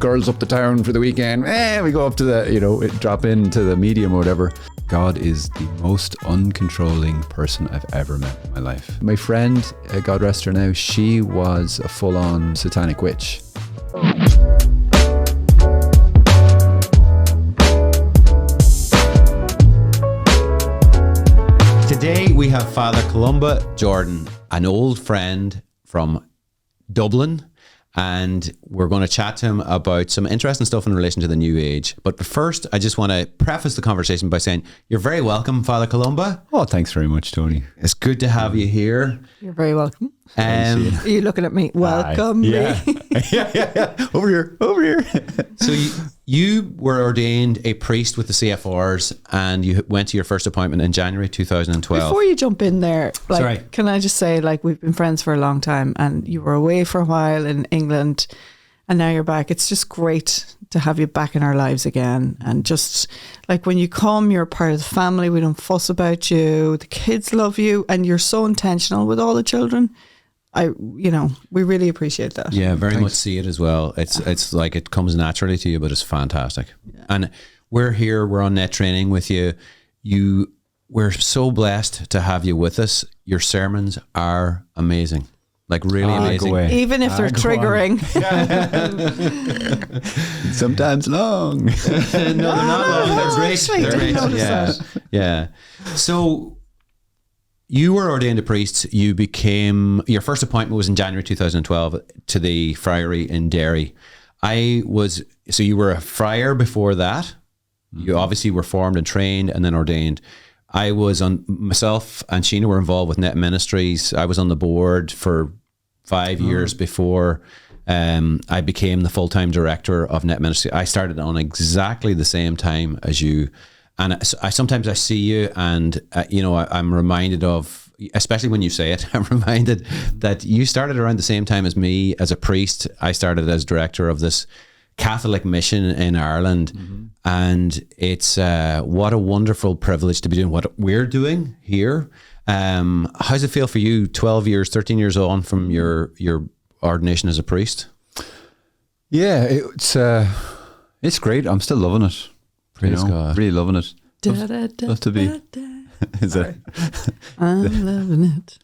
girls up the town for the weekend. We go up to the, drop into the medium or whatever. God is the most uncontrolling person I've ever met in my life. My friend, God rest her now, she was a full-on satanic witch. Today we have Father Columba Jordan, an old friend from Dublin, and we're going to chat to him about some interesting stuff in relation to the New Age. But first, I just want to preface the conversation by saying you're very welcome, Father Columba. Oh, thanks very much, Tony. It's good to have you here. You're very welcome. Are you looking at me? Welcome yeah. me. yeah. Over here. So you were ordained a priest with the CFRs, and you went to your first appointment in January 2012. Before you jump in there, Sorry. can I just say, we've been friends for a long time, and you were away for a while in England, and now you're back. It's just great to have you back in our lives again. And just when you come, you're part of the family. We don't fuss about you. The kids love you, and you're so intentional with all the children. We really appreciate that. Yeah, very much see it as well. It's like it comes naturally to you, but it's fantastic. Yeah. And we're here, we're on net training with you. We're so blessed to have you with us. Your sermons are amazing. Really amazing. Even if they're triggering. Sometimes long. No, they're not long. They're great. They're great. Yeah. So you were ordained a priest. Your first appointment was in January 2012 to the friary in Derry. So you were a friar before that. You obviously were formed and trained and then ordained. Myself and Sheena were involved with Net Ministries. I was on the board for 5 years before I became the full-time director of Net Ministries. I started on exactly the same time as you. And sometimes I see you and, I'm reminded of, especially when you say it, I'm reminded that you started around the same time as me as a priest. I started as director of this Catholic mission in Ireland. Mm-hmm. And it's what a wonderful privilege to be doing what we're doing here. How's it feel for you 13 years on from your ordination as a priest? Yeah, it's great. I'm still loving it. Praise God. Really loving it. Love to be. Is it? I'm loving it.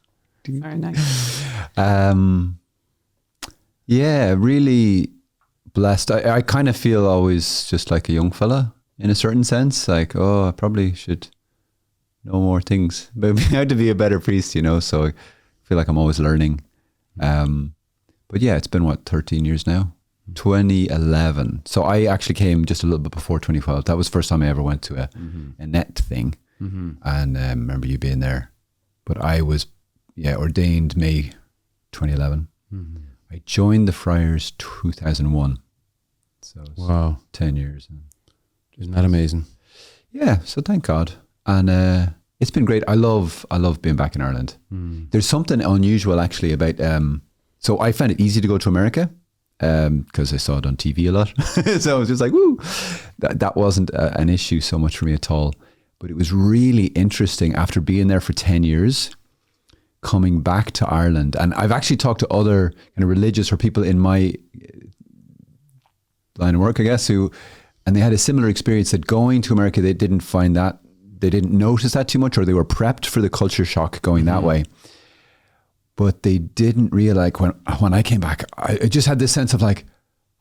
Very nice. Yeah, really blessed. I kind of feel always just like a young fella in a certain sense. I probably should know more things about how to be a better priest, so I feel like I'm always learning. But yeah, it's been 13 years now. 2011. So I actually came just a little bit before 2012. That was the first time I ever went to a net thing. Mm-hmm. And remember you being there. But I was ordained May 2011. Mm-hmm. I joined the Friars 2001. So wow, 10 years. Isn't that amazing? Yeah, so thank God. And it's been great. I love being back in Ireland. Mm. There's something unusual actually about so I found it easy to go to America because I saw it on TV a lot. So I was just like, woo! That wasn't an issue so much for me at all. But it was really interesting after being there for 10 years, coming back to Ireland. And I've actually talked to other kind of religious or people in my line of work, I guess, and they had a similar experience that going to America, they didn't notice that too much, or they were prepped for the culture shock going that way. But they didn't realize when I came back, I just had this sense of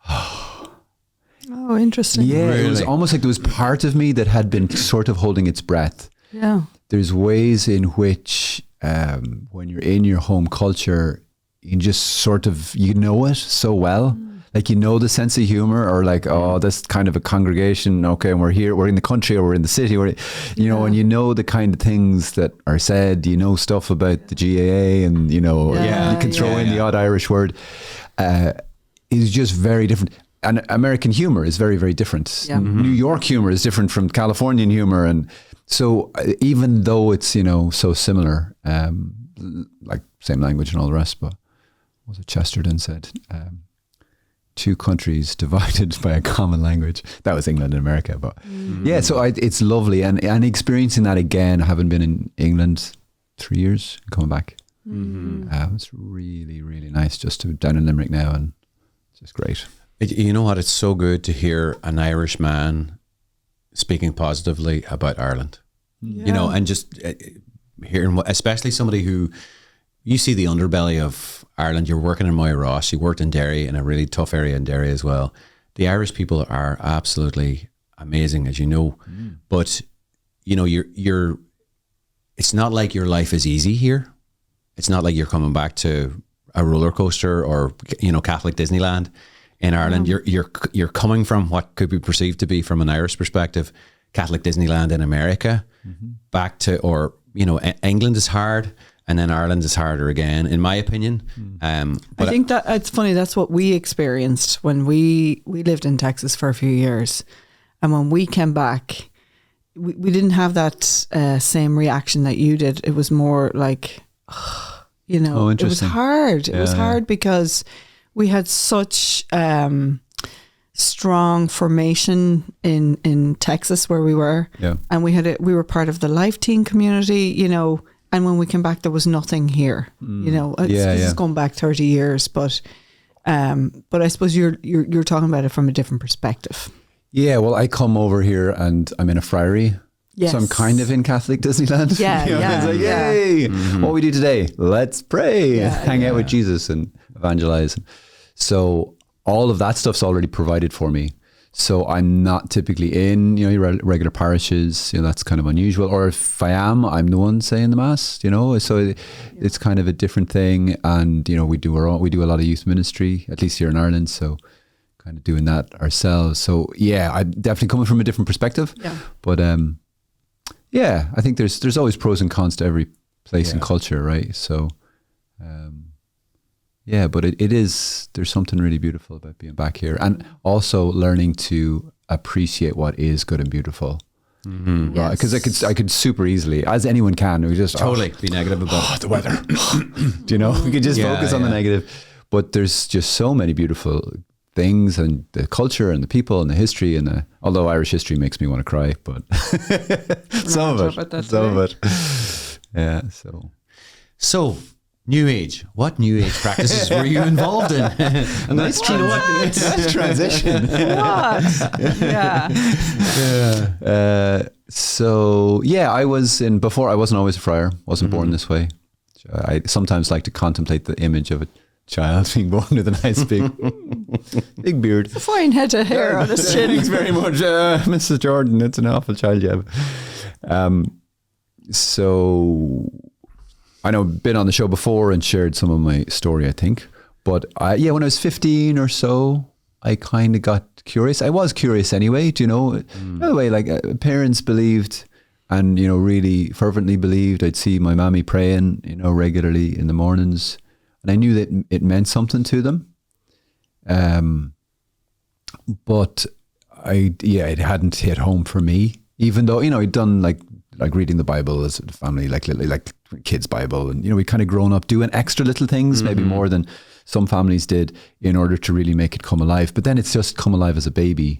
oh, interesting. Yeah, really? It was almost like there was part of me that had been sort of holding its breath. Yeah. There's ways in which when you're in your home culture, you just sort of, it so well. Like, the sense of humor, or that's kind of a congregation. Okay, and we're in the country, or we're in the city, and the kind of things that are said, stuff about the GAA, and, you can throw in the odd Irish word, is just very different. And American humor is very, very different. Yeah. Mm-hmm. New York humor is different from Californian humor. And so even though it's, so similar, same language and all the rest, but what was it Chesterton said? Two countries divided by a common language. That was England and America, but yeah. So it's lovely, and experiencing that again. I haven't been in England 3 years. Coming back, it's really, really nice. Just to down in Limerick now, and it's just great. You know what? It's so good to hear an Irish man speaking positively about Ireland. You know, and just hearing, especially somebody who, you see the underbelly of Ireland. You're working in Moyross. You worked in Derry, in a really tough area in Derry as well. The Irish people are absolutely amazing, as you know. But you know, you're. It's not like your life is easy here. It's not like you're coming back to a roller coaster or, you know, Catholic Disneyland in Ireland. You're coming from what could be perceived to be, from an Irish perspective, Catholic Disneyland in America, back to, or you know, England is hard. And then Ireland is harder again, in my opinion. But I think that it's funny. That's what we experienced when we lived in Texas for a few years, and when we came back, we didn't have that same reaction that you did. It was more like, you know, it was hard. It was hard because we had such strong formation in Texas where we were, and we were part of the Life Teen community, you know. And when we came back, there was nothing here. You know, it's going back 30 years, but I suppose you're talking about it from a different perspective. Yeah, well, I come over here and I'm in a friary. Yes. So I'm kind of in Catholic Disneyland. Yeah, you know, yeah. It's like, yay! What we do today? Let's pray and hang out with Jesus and evangelize. So all of that stuff's already provided for me. So I'm not typically in, you know, your regular parishes. You know, that's kind of unusual. Or if I am, I'm the one saying the mass. You know, so it's kind of a different thing. And you know, we do a lot of youth ministry, at least here in Ireland. So kind of doing that ourselves. So yeah, I'm definitely coming from a different perspective. Yeah. But yeah, I think there's always pros and cons to every place and culture, right? So. Yeah, but there's something really beautiful about being back here, and also learning to appreciate what is good and beautiful. Right? Because I could super easily, as anyone can, we just totally be negative about the weather. Do you know? We could just focus on the negative, but there's just so many beautiful things, and the culture, and the people, and the history, and although Irish history makes me want to cry, but some of it. Yeah. So. New Age. What New Age practices were you involved in? And nice transition. What? Yeah. So yeah, I wasn't always a friar. Wasn't born this way. I sometimes like to contemplate the image of a child being born with a nice big beard. Fine head of hair on his chin. Thanks very much, Mrs. Jordan. It's an awful child you have. So. I know I've been on the show before and shared some of my story, I think. But when I was 15 or so, I kind of got curious. I was curious anyway, do you know? By the way, like parents believed, and, you know, really fervently believed. I'd see my mammy praying, you know, regularly in the mornings. And I knew that it meant something to them. But it hadn't hit home for me, even though, you know, I'd done like reading the Bible as a family, like kids' Bible, and you know, we kind of grown up doing extra little things, maybe more than some families did, in order to really make it come alive. But then it's just come alive as a baby.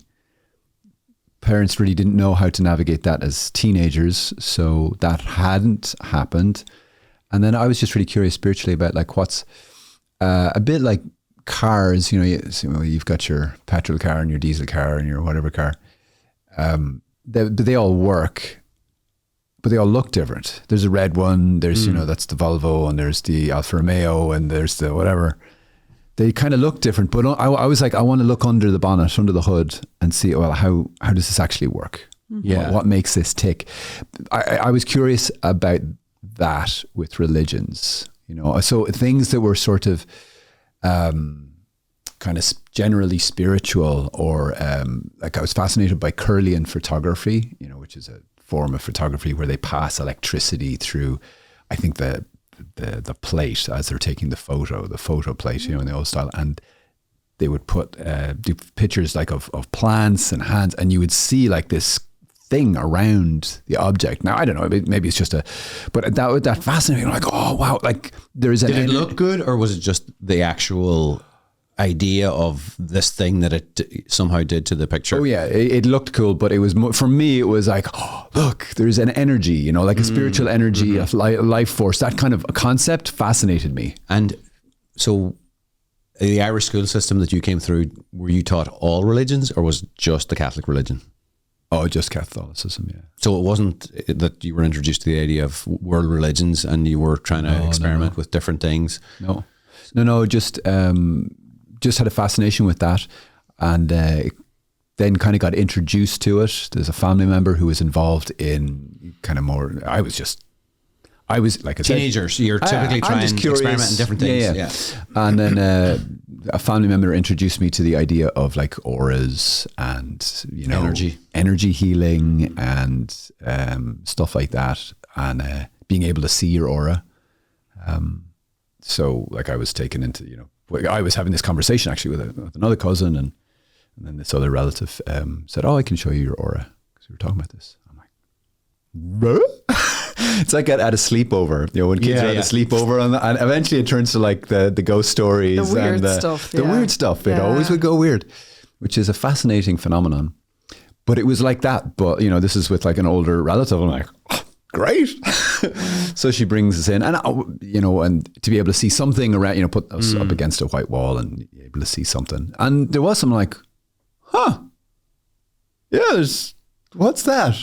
Parents really didn't know how to navigate that as teenagers, so that hadn't happened. And then I was just really curious spiritually about like what's a bit like cars. You know, you've got your petrol car and your diesel car and your whatever car. They all work. But they all look different. There's a red one, there's, you know, that's the Volvo, and there's the Alfa Romeo, and there's the whatever. They kind of look different, but I was like, I want to look under the bonnet, under the hood, and see, well, how does this actually work? Yeah. What makes this tick? I was curious about that with religions, you know, so things that were sort of kind of generally spiritual, or like I was fascinated by Curlian photography, you know, which is a form of photography where they pass electricity through, I think the plate as they're taking the photo plate, you know, in the old style, and they would put do pictures like of plants and hands, and you would see like this thing around the object. Now I don't know, maybe it's just but that fascinating. Like, oh wow, like there's Did it look good, or was it just the actual idea of this thing that it somehow did to the picture? Oh yeah, it looked cool, but it was for me, it was like, oh, look, there's an energy, you know, like a spiritual energy, a life force. That kind of concept fascinated me. And so the Irish school system that you came through, were you taught all religions, or was it just the Catholic religion? Oh, just Catholicism, yeah. So it wasn't that you were introduced to the idea of world religions and you were trying to experiment with different things? No, just had a fascination with that, and then kind of got introduced to it. There's a family member who was involved in kind of more, I was like I said, teenagers, you're typically trying to experiment in different things. Yeah. And then a family member introduced me to the idea of like auras and, you know, energy healing and stuff like that, and being able to see your aura. So like I was taken into, you know, I was having this conversation actually with another cousin, and then this other relative said, "Oh, I can show you your aura," because we were talking about this. I'm like, it's like at a sleepover, you know, when kids are at a sleepover, and eventually it turns to like the ghost stories, the weird and stuff. The weird stuff. It always would go weird, which is a fascinating phenomenon. But it was like that. But, you know, this is with like an older relative. I'm like, oh, great. So she brings us in, and, you know, and to be able to see something around, you know, put us up against a white wall and be able to see something. And there was something like, huh, yeah, what's that?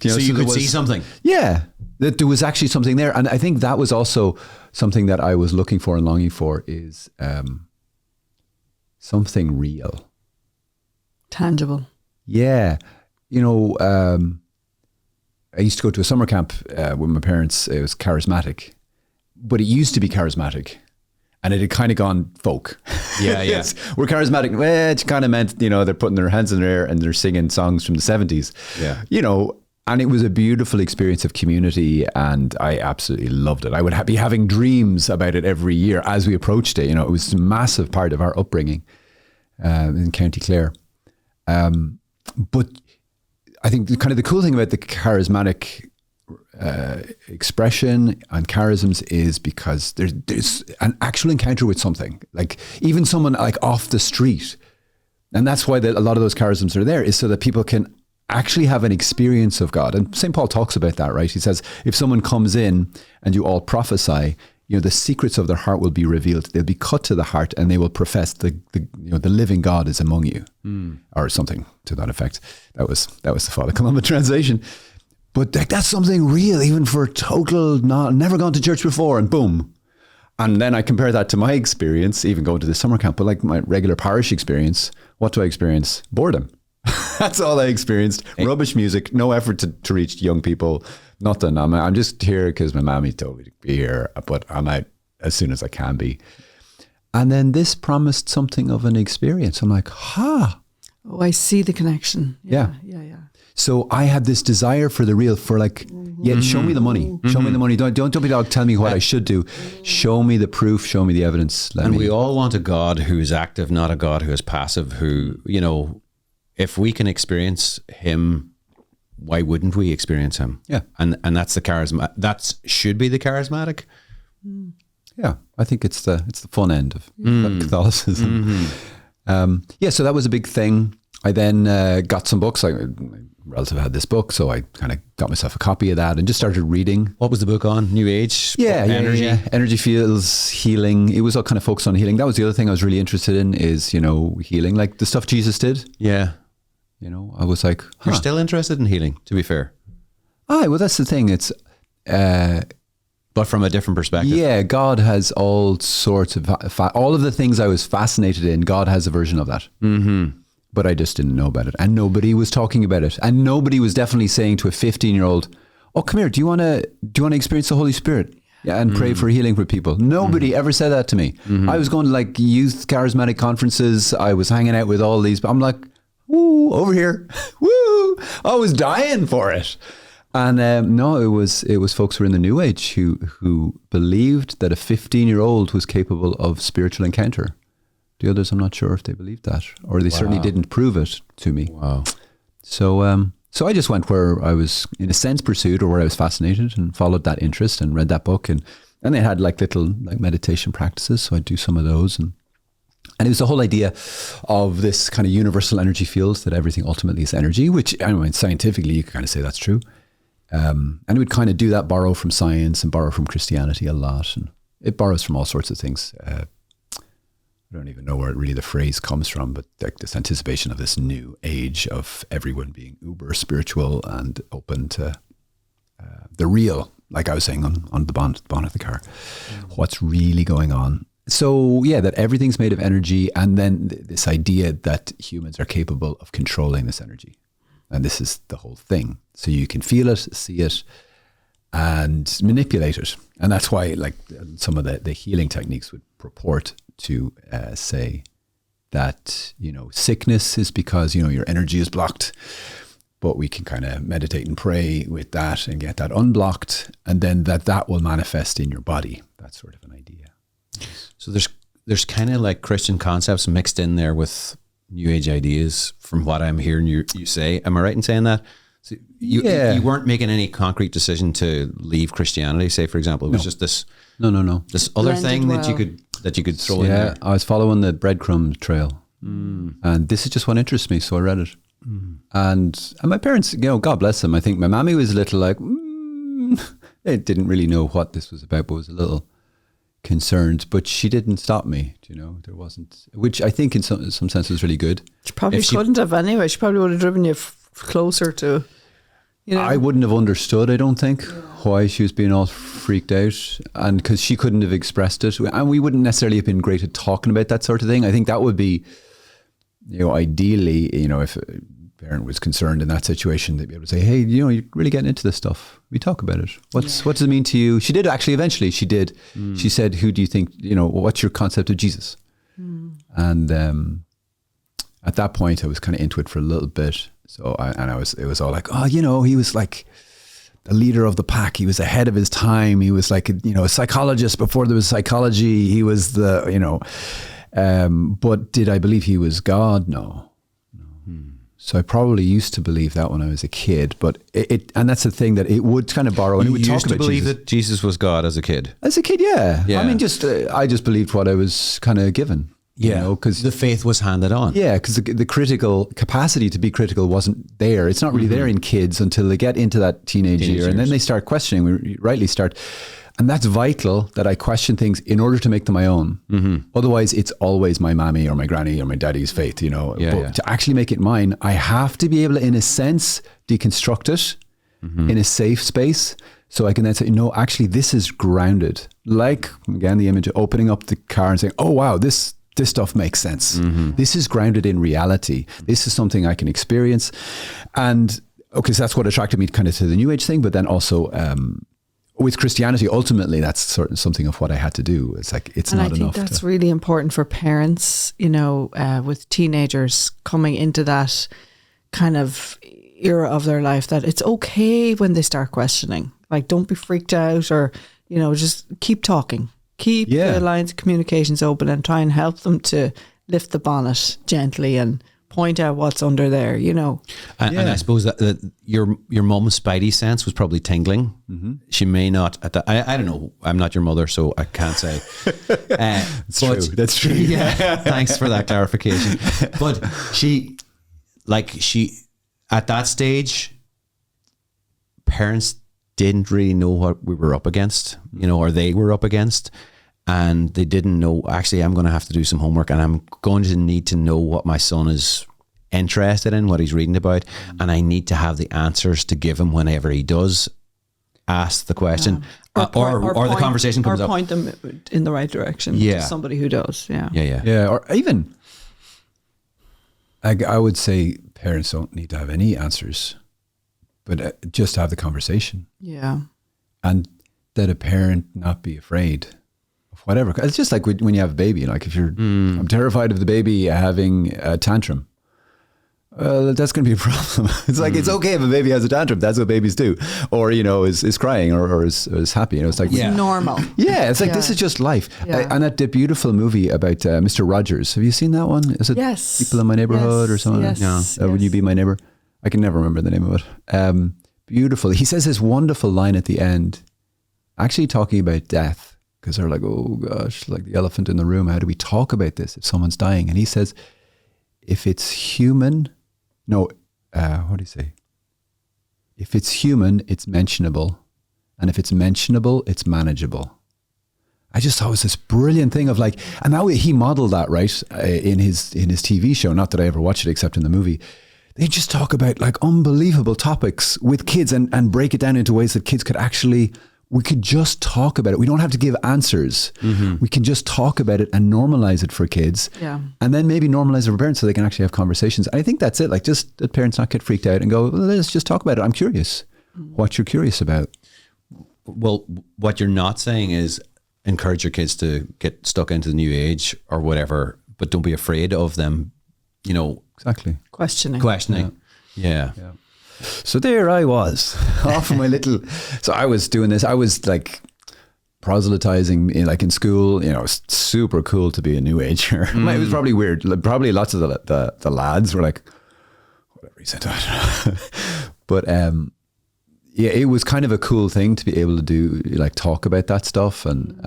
You know, so you could see something. Yeah, that there was actually something there. And I think that was also something that I was looking for and longing for, is something real. Tangible. Yeah. You know, I used to go to a summer camp with my parents. It was charismatic, but it used to be charismatic. And it had kind of gone folk. Yeah. Yes, we're charismatic. Well, it kind of meant, you know, they're putting their hands in the air and they're singing songs from the 70s. Yeah. You know, and it was a beautiful experience of community, and I absolutely loved it. I would be having dreams about it every year as we approached it. You know, it was a massive part of our upbringing in County Clare. But I think the cool thing about the charismatic expression and charisms is because there's an actual encounter with something, like even someone like off the street, and that's why a lot of those charisms are there, is so that people can actually have an experience of God. And St. Paul talks about that, right? He says, if someone comes in and you all prophesy, you know, the secrets of their heart will be revealed. They'll be cut to the heart, and they will profess the living God is among you, or something to that effect. That was the Father Columba translation. But like, that's something real, even for total never gone to church before, and boom. And then I compare that to my experience, even going to the summer camp, but like my regular parish experience. What do I experience? Boredom. That's all I experienced. Rubbish music, no effort to reach young people, nothing. I'm just here because my mommy told me to be here, but I'm out as soon as I can be. And then this promised something of an experience. I'm like, ha. Oh, I see the connection. Yeah. So I had this desire for the real, for like, show me the money. Show me the money. Don't be dog, tell me what I should do. Show me the proof, show me the evidence. We all want a God who is active, not a God who is passive, who, you know, if we can experience him, why wouldn't we experience him? Yeah. And that's the charisma. That should be the charismatic. Yeah. I think it's the fun end of Catholicism. So that was a big thing. I then got some books. My relative had this book, so I kind of got myself a copy of that and just started reading. What was the book on? New Age? Energy? Yeah. Energy fields, healing. It was all kind of focused on healing. That was the other thing I was really interested in, is, you know, healing, like the stuff Jesus did. Yeah. You know, I was like, You're still interested in healing, to be fair. Well, that's the thing. It's... but from a different perspective. Yeah, God has all sorts of... all of the things I was fascinated in, God has a version of that. Mm-hmm. But I just didn't know about it. And nobody was talking about it. And nobody was definitely saying to a 15-year-old, oh, come here, do you want to experience the Holy Spirit? Yeah, and pray for healing for people. Nobody ever said that to me. I was going to like youth charismatic conferences. I was hanging out with all these. I'm like, woo, over here. Woo. I was dying for it. And no, it was folks who were in the New Age who believed that a 15-year-old was capable of spiritual encounter. The others, I'm not sure if they believed that, or they certainly didn't prove it to me. Wow. So I just went where I was, in a sense, pursued, or where I was fascinated, and followed that interest and read that book. And they had like little like meditation practices, so I'd do some of those. And it was the whole idea of this kind of universal energy field, that everything ultimately is energy, which, I mean, scientifically, you could kind of say that's true. And it would kind of do that, borrow from science and borrow from Christianity a lot. And it borrows from all sorts of things. don't even know where really the phrase comes from, but like this anticipation of this new age of everyone being uber spiritual and open to the real, like I was saying on the bonnet of the car, what's really going on. So yeah, that everything's made of energy, and then this idea that humans are capable of controlling this energy. And this is the whole thing. So you can feel it, see it, and manipulate it. And that's why like some of the healing techniques would purport to say that, sickness is because, your energy is blocked, but we can kind of meditate and pray with that and get that unblocked, and then that will manifest in your body. That's sort of an idea. So there's kind of like Christian concepts mixed in there with New Age ideas, from what I'm hearing you say. Am I right in saying that? So you weren't making any concrete decision to leave Christianity, say, for example. It was just this this other Blended thing well. that you could throw in there. I was following the breadcrumb trail, and this is just what interests me, so I read it. And my parents, God bless them. I think my mammy was a little like, they didn't really know what this was about, but was a little concerned, but she didn't stop me. There wasn't, which I think in some sense was really good. She probably couldn't have anyway. She probably would have driven you closer to, I wouldn't have understood, I don't think, why she was being all freaked out, and because she couldn't have expressed it, and we wouldn't necessarily have been great at talking about that sort of thing. I think that would be, ideally, if a parent was concerned in that situation, they'd be able to say, hey, you're really getting into this stuff. We talk about it. What does it mean to you? She did actually, eventually she did. She said, who do you think, what's your concept of Jesus? And at that point I was kind of into it for a little bit. So it was all like, he was like the leader of the pack. He was ahead of his time. He was like, a psychologist before there was psychology. He was but did I believe he was God? No. So I probably used to believe that when I was a kid, but and that's the thing, that it would kind of borrow, and it would talk about Jesus. You used to believe that Jesus was God as a kid? As a kid, yeah. I mean, I just believed what I was kind of given. Because the faith was handed on. Yeah, because the critical capacity to be critical wasn't there. It's not really there in kids until they get into that teenage year, and then they start questioning. We rightly start. And that's vital, that I question things in order to make them my own. Otherwise, it's always my mammy or my granny or my daddy's faith, But to actually make it mine, I have to be able to, in a sense, deconstruct it in a safe space. So I can then say, no, actually, this is grounded. Like, again, the image of opening up the car and saying, oh, wow, this stuff makes sense. This is grounded in reality. This is something I can experience. And, okay, so that's what attracted me kind of to the New Age thing, but then also... with Christianity, ultimately, that's sort of something of what I had to do. It's like, it's not enough. And I think that's really important for parents, with teenagers coming into that kind of era of their life, that it's okay when they start questioning. Like, don't be freaked out, or, just keep talking. Keep the lines of communications open and try and help them to lift the bonnet gently and point out what's under there, And I suppose that your mum's spidey sense was probably tingling. She may not at that. I don't know. I'm not your mother, so I can't say. That's true. Yeah. Thanks for that clarification. But she at that stage, parents didn't really know what we were up against, or they were up against. And they didn't know, actually, I'm going to have to do some homework, and I'm going to need to know what my son is interested in, what he's reading about. And I need to have the answers to give him whenever he does ask the question, or the conversation comes up. Or point them in the right direction to somebody who does. Yeah. Or even, I would say parents don't need to have any answers, but just have the conversation. Yeah. And that a parent not be afraid. Whatever. It's just like when you have a baby, like if you're, I'm terrified of the baby having a tantrum. That's going to be a problem. It's like, it's okay if a baby has a tantrum. That's what babies do. Or, is crying or is happy. It's like, it's normal. Yeah. It's like, this is just life. And that beautiful movie about Mr. Rogers. Have you seen that one? Is it People in My Neighborhood or something? Yes. Would you be my neighbor? I can never remember the name of it. Beautiful. He says this wonderful line at the end, actually talking about death. Because they're like, oh gosh, like the elephant in the room. How do we talk about this if someone's dying? And he says, if it's human, what do you say? If it's human, it's mentionable. And if it's mentionable, it's manageable. I just thought it was this brilliant thing of like, and now he modeled that, right, in his TV show. Not that I ever watched it except in the movie. They just talk about like unbelievable topics with kids and break it down into ways that kids could actually, we could just talk about it. We don't have to give answers. We can just talk about it and normalize it for kids. Yeah. And then maybe normalize it for parents so they can actually have conversations. And I think that's it. Like, just that parents not get freaked out and go, well, let's just talk about it. I'm curious what you're curious about. Well, what you're not saying is encourage your kids to get stuck into the new age or whatever, but don't be afraid of them, you know. Exactly. Questioning. Yeah. So there I was off of my little, so I was doing this, I was like proselytizing in school, you know, it's super cool to be a new ager. It was probably weird. Probably lots of the lads were like, whatever he said. But yeah, it was kind of a cool thing to be able to do, like talk about that stuff. And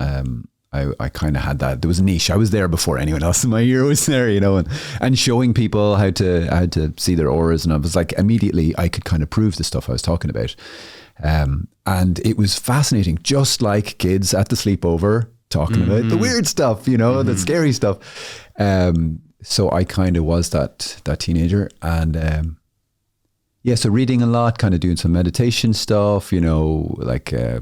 I kind of had that. There was a niche. I was there before anyone else in my year was there, you know, and showing people how to see their auras. And I was like, immediately I could kind of prove the stuff I was talking about. And it was fascinating, just like kids at the sleepover talking about the weird stuff, you know, the scary stuff. So I kind of was that teenager. And yeah, so reading a lot, kind of doing some meditation stuff, you know, like I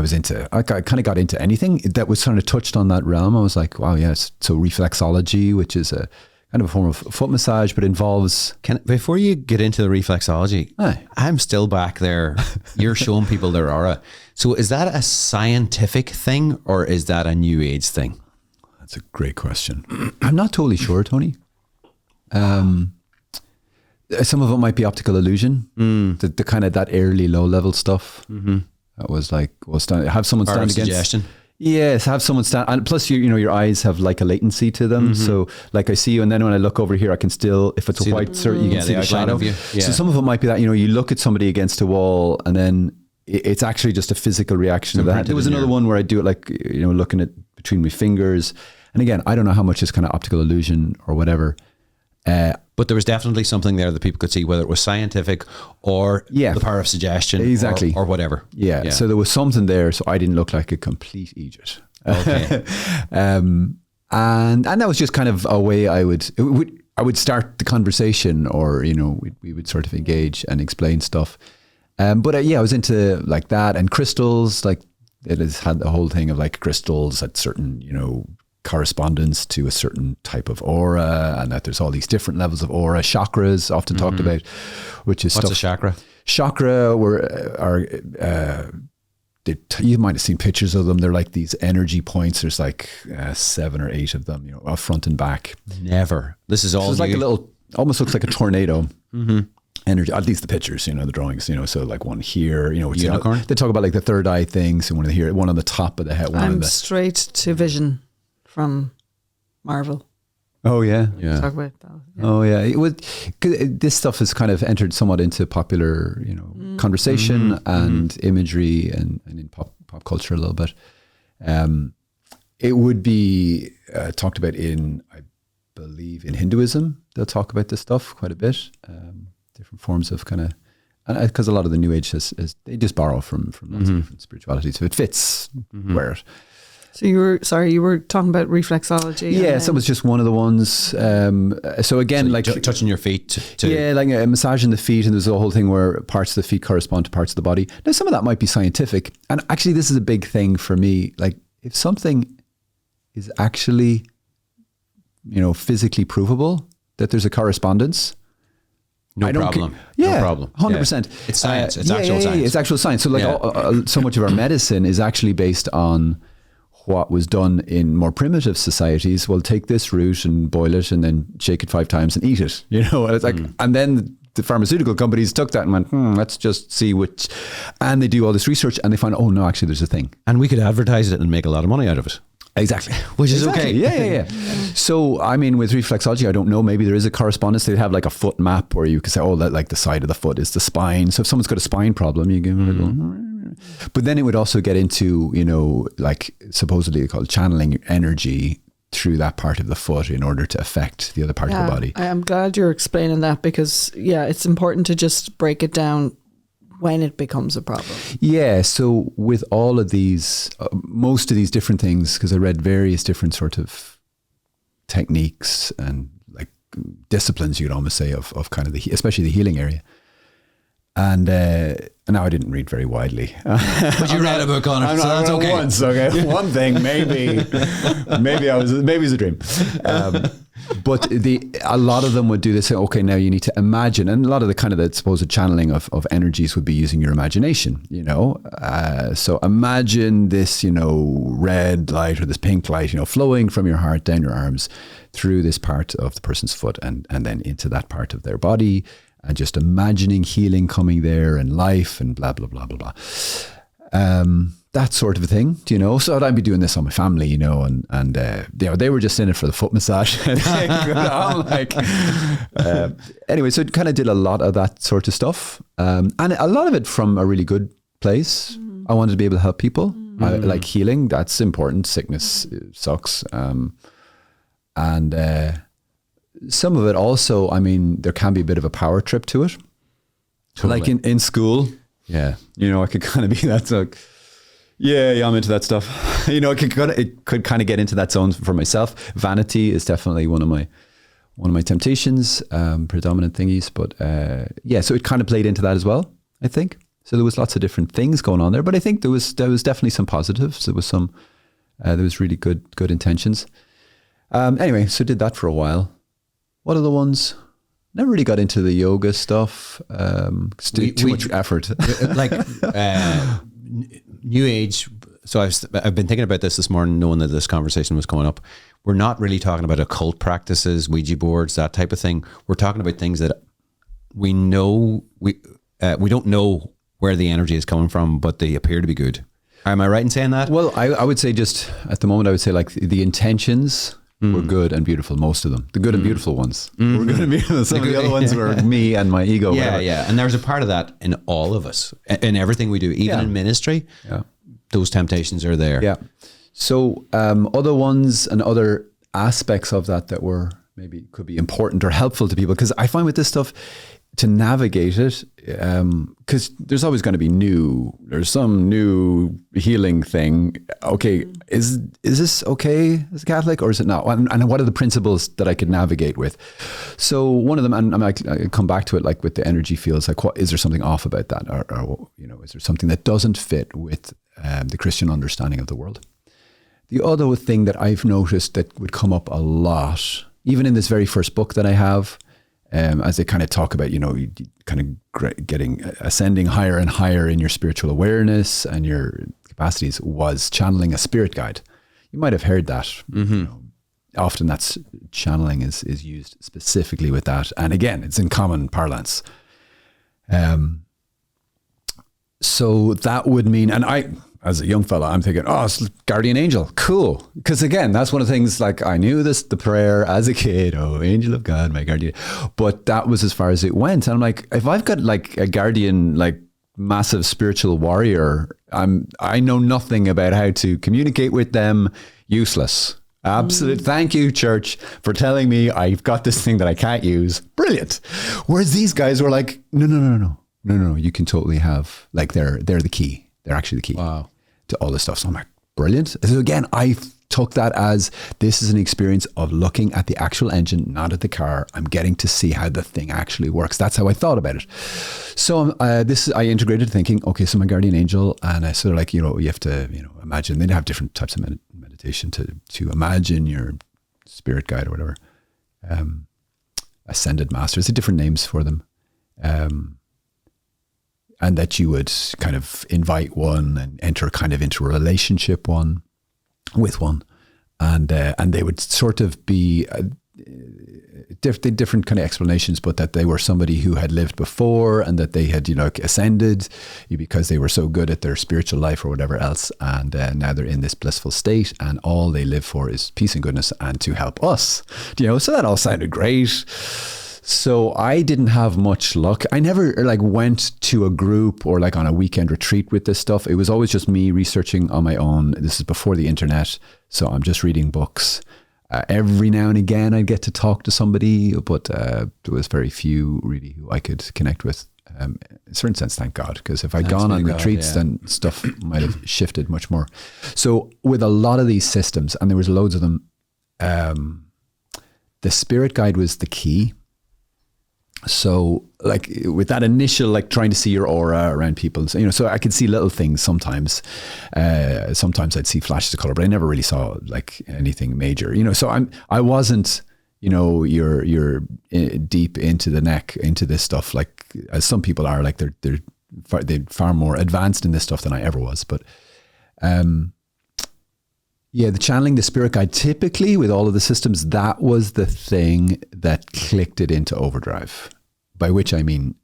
kind of got into anything that was kind of touched on that realm. I was like, wow, yes. So reflexology, which is a kind of a form of foot massage, but involves... Before you get into the reflexology, I'm still back there. You're showing people their aura. So is that a scientific thing or is that a new age thing? That's a great question. I'm not totally sure, Tony. Some of it might be optical illusion, the kind of that early low level stuff. That was like, have someone stand against. Suggestion. Yes, have someone stand, and plus you know your eyes have like a latency to them. So like I see you, and then when I look over here, I can still, if it's a white cert, you can see the shadow. Of you. Yeah. So some of it might be that, you know, you look at somebody against a wall, and then it's actually just a physical reaction to that. There was another one where I do it like, you know, looking at between my fingers, and again, I don't know how much is kind of optical illusion or whatever. But there was definitely something there that people could see, whether it was scientific or the power of suggestion, exactly, or whatever. Yeah. So there was something there, so I didn't look like a complete idiot. Okay. and that was just kind of a way I would start the conversation, or you know, we would sort of engage and explain stuff. But I was into like that, and crystals. Like it has had the whole thing of like crystals at certain, you know, correspondence to a certain type of aura, and that there's all these different levels of aura. Chakras often talked about, which is what's a chakra? Chakra you might have seen pictures of them. They're like these energy points. There's like 7 or 8 of them, you know, up front and back. Never. This is all. So it's like a little, almost looks like a tornado. Energy, at least the pictures, you know, the drawings, you know, so like one here, you know, unicorn. They talk about like the third eye thing. So one here, one on the top of the head. I'm straight to vision from Marvel. Oh yeah. Talk about that. Yeah. Oh yeah. This stuff has kind of entered somewhat into popular, you know, conversation and imagery and in pop culture a little bit. It would be talked about in, I believe, in Hinduism. They'll talk about this stuff quite a bit. Different forms of kind of, because a lot of the New Age they just borrow from lots of different spirituality, so it fits where it. So you were talking about reflexology. Yeah, so it was just one of the ones. So again, so like touching your feet. Like a massaging the feet, and there's a whole thing where parts of the feet correspond to parts of the body. Now, some of that might be scientific, and actually, this is a big thing for me. Like, if something is actually, you know, physically provable, that there's a correspondence. No problem. No problem. 100%. It's science. It's actual science. It's actual science. So, like, so much of our medicine is actually based on what was done in more primitive societies. Well, take this root and boil it and then shake it 5 times and eat it, you know, and it's like, and then the pharmaceutical companies took that and went, let's just see which, and they do all this research and they find, oh no, actually there's a thing. And we could advertise it and make a lot of money out of it. Exactly. Which is okay. Yeah. So, I mean, with reflexology, I don't know, maybe there is a correspondence. They'd have like a foot map where you could say, oh, that like the side of the foot is the spine. So if someone's got a spine problem, you give them a little, but then it would also get into, you know, like supposedly called channeling energy through that part of the foot in order to affect the other part of the body. I'm glad you're explaining that because, it's important to just break it down when it becomes a problem. Yeah. So with all of these, most of these different things, because I read various different sort of techniques and like disciplines, you could almost say, of kind of especially the healing area. And now I didn't read very widely. But you read a book on it, so that's okay. Once, okay. One thing, maybe it's a dream. But a lot of them would do this. Okay, now you need to imagine, and a lot of the kind of the supposed channeling of energies would be using your imagination. So imagine this, red light or this pink light, flowing from your heart down your arms through this part of the person's foot and then into that part of their body. And just imagining healing coming there and life and blah, blah, blah, blah, blah. That sort of a thing, So I'd be doing this on my family, and they were just in it for the foot massage. Anyway, so it kind of did a lot of that sort of stuff. And a lot of it from a really good place. I wanted to be able to help people. I like healing. That's important. Sickness sucks. Some of it also, there can be a bit of a power trip to it. Totally. Like in school. Yeah. I could kind of be that like, yeah, I'm into that stuff. It could kind of get into that zone for myself. Vanity is definitely one of my temptations, predominant thingies. But so it kind of played into that as well, I think. So there was lots of different things going on there, but I think there was definitely some positives. There was really good intentions. Anyway, so did that for a while. What are the ones? Never really got into the yoga stuff. Too much effort. Like New Age. So I've been thinking about this morning, knowing that this conversation was coming up. We're not really talking about occult practices, Ouija boards, that type of thing. We're talking about things that we know we don't know where the energy is coming from, but they appear to be good. Am I right in saying that? Well, I would say just at the moment, I would say like the intentions were good and beautiful, most of them. The good and beautiful ones were good and beautiful. Some of the other ones were me and my ego. Yeah, whatever. yeah. And there's a part of that in all of us, in everything we do, even in ministry. Yeah. Those temptations are there. Yeah. So other ones and other aspects of that were maybe could be important or helpful to people, because I find with this stuff, to navigate it, because there's always going to be there's some new healing thing. Okay, is this okay as a Catholic or is it not? And what are the principles that I could navigate with? So one of them, and I come back to it, like with the energy fields, like is there something off about that? Or is there something that doesn't fit with the Christian understanding of the world? The other thing that I've noticed that would come up a lot, even in this very first book that I have, as they kind of talk about, kind of ascending higher and higher in your spiritual awareness and your capacities, was channeling a spirit guide. You might have heard that. Often that's channeling is used specifically with that. And again, it's in common parlance. So that would mean, and I, as a young fella, I'm thinking, it's guardian angel, cool. Because again, that's one of the things, like I knew the prayer as a kid, oh, angel of God, my guardian. But that was as far as it went. And I'm like, if I've got like a guardian, like massive spiritual warrior, I know nothing about how to communicate with them, useless. Absolute. Thank you, church, for telling me I've got this thing that I can't use. Brilliant. Whereas these guys were like, no, you can totally have, like they're the key. They're actually the key to all this stuff. So I'm like, brilliant. So again, I took that as this is an experience of looking at the actual engine, not at the car. I'm getting to see how the thing actually works. That's how I thought about it. So I integrated thinking, okay, so my guardian angel, and I sort of like, you have to, imagine. They'd have different types of meditation to imagine your spirit guide or whatever. Ascended masters, different names for them. And that you would kind of invite one and enter kind of into a relationship with one. And they would sort of be different kind of explanations, but that they were somebody who had lived before and that they had, ascended because they were so good at their spiritual life or whatever else. And now they're in this blissful state and all they live for is peace and goodness and to help us. So that all sounded great. So I didn't have much luck. I never went to a group or on a weekend retreat with this stuff. It was always just me researching on my own. This is before the internet. So I'm just reading books. Every now and again I'd get to talk to somebody, but there was very few really who I could connect with In a certain sense, thank God, because if I'd Thanks gone be on to God, retreats, yeah. then stuff might have shifted much more. So with a lot of these systems, and there was loads of them, the spirit guide was the key. So like with that initial, like trying to see your aura around people, so I could see little things sometimes. Sometimes I'd see flashes of color, but I never really saw like anything major, so I wasn't, you're deep into the neck, into this stuff, like as some people are, like they're far more advanced in this stuff than I ever was. But, yeah, the channeling, the spirit guide, typically with all of the systems, that was the thing that clicked it into overdrive, by which I mean,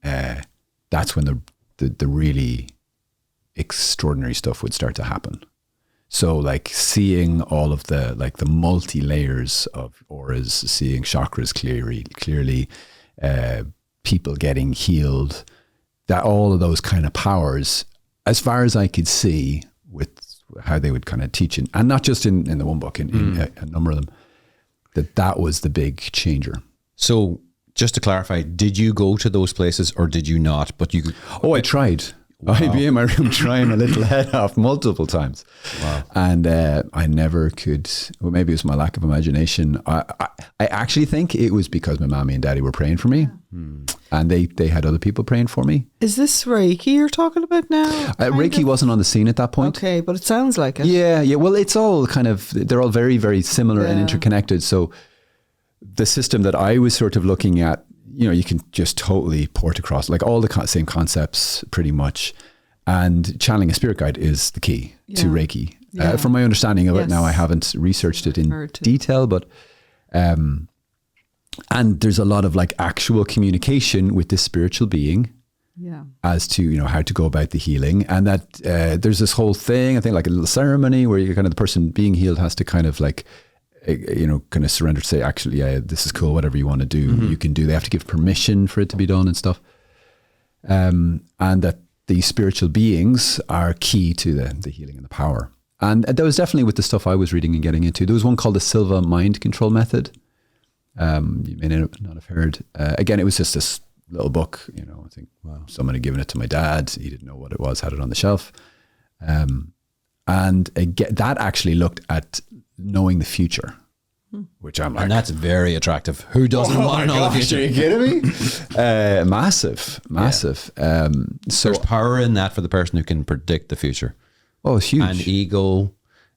that's when the really extraordinary stuff would start to happen. So like seeing all of the multi layers of auras, seeing chakras clearly, people getting healed, that all of those kind of powers, as far as I could see with how they would kind of teach it, and not just in the one book, in a number of them, that was the big changer. So just to clarify, did you go to those places or did you not? But you... Oh, I tried. Wow. I'd be in my room trying my little head off multiple times. Wow. And I never could, well, maybe it was my lack of imagination. I actually think it was because my mommy and daddy were praying for me. And they had other people praying for me. Is this Reiki you're talking about now? Reiki wasn't on the scene at that point. Okay, but it sounds like it. Yeah. Well, it's all kind of, they're all very, very similar and interconnected. So the system that I was sort of looking at, you can just totally port across, like all the same concepts pretty much. And channeling a spirit guide is the key to Reiki. From my understanding of it now, I haven't researched it in detail, but... and there's a lot of like actual communication with this spiritual being as to, how to go about the healing. And that there's this whole thing, I think like a little ceremony where you're kind of the person being healed has to kind of like, kind of surrender to say, actually, this is cool, whatever you want to do, you can do. They have to give permission for it to be done and stuff. And that these spiritual beings are key to the healing and the power. And that was definitely with the stuff I was reading and getting into. There was one called the Silva mind control method. You may not have heard. Again, it was just this little book, I think someone had given it to my dad. He didn't know what it was, had it on the shelf. And again, that actually looked at knowing the future, which I'm like... And that's very attractive. Who doesn't want to know the future? Are you kidding me? Massive. Yeah. So there's power in that for the person who can predict the future. Oh, it's huge. And ego,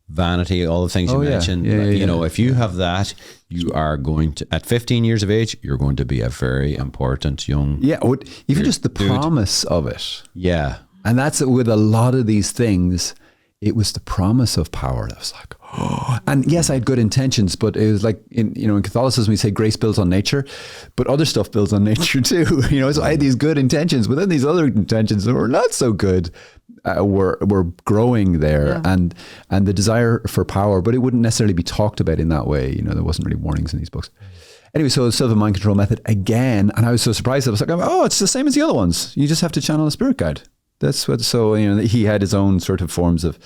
vanity, all the things you mentioned. If you have that, you are going to, at 15 years of age, you're going to be a very important young... Yeah, even just the promise of it. Yeah. And that's with a lot of these things, it was the promise of power that was like, oh. And yes, I had good intentions, but it was like, in Catholicism, we say grace builds on nature, but other stuff builds on nature too. So I had these good intentions, but then these other intentions that were not so good were growing there, and the desire for power, but it wouldn't necessarily be talked about in that way. There wasn't really warnings in these books. Anyway, so Silva mind control method again, and I was so surprised. I was like, oh, it's the same as the other ones. You just have to channel a spirit guide. That's what. So he had his own sort of forms of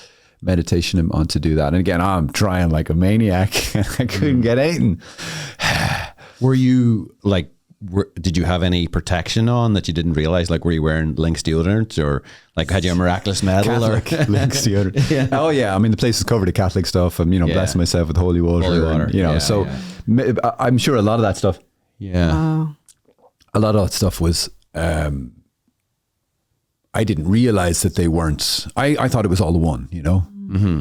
meditation on to do that. And again, I'm trying like a maniac. I couldn't get anything. Were you like? Did you have any protection on that you didn't realize? Like, were you wearing Lynx deodorant, or like had you a miraculous medal? Catholic Lynx deodorant. Oh yeah, I mean the place is covered in Catholic stuff. I'm blessing myself with holy water. Holy water. And, I'm sure a lot of that stuff. Yeah. Wow. A lot of that stuff was. I didn't realize that they weren't. I thought it was all the one.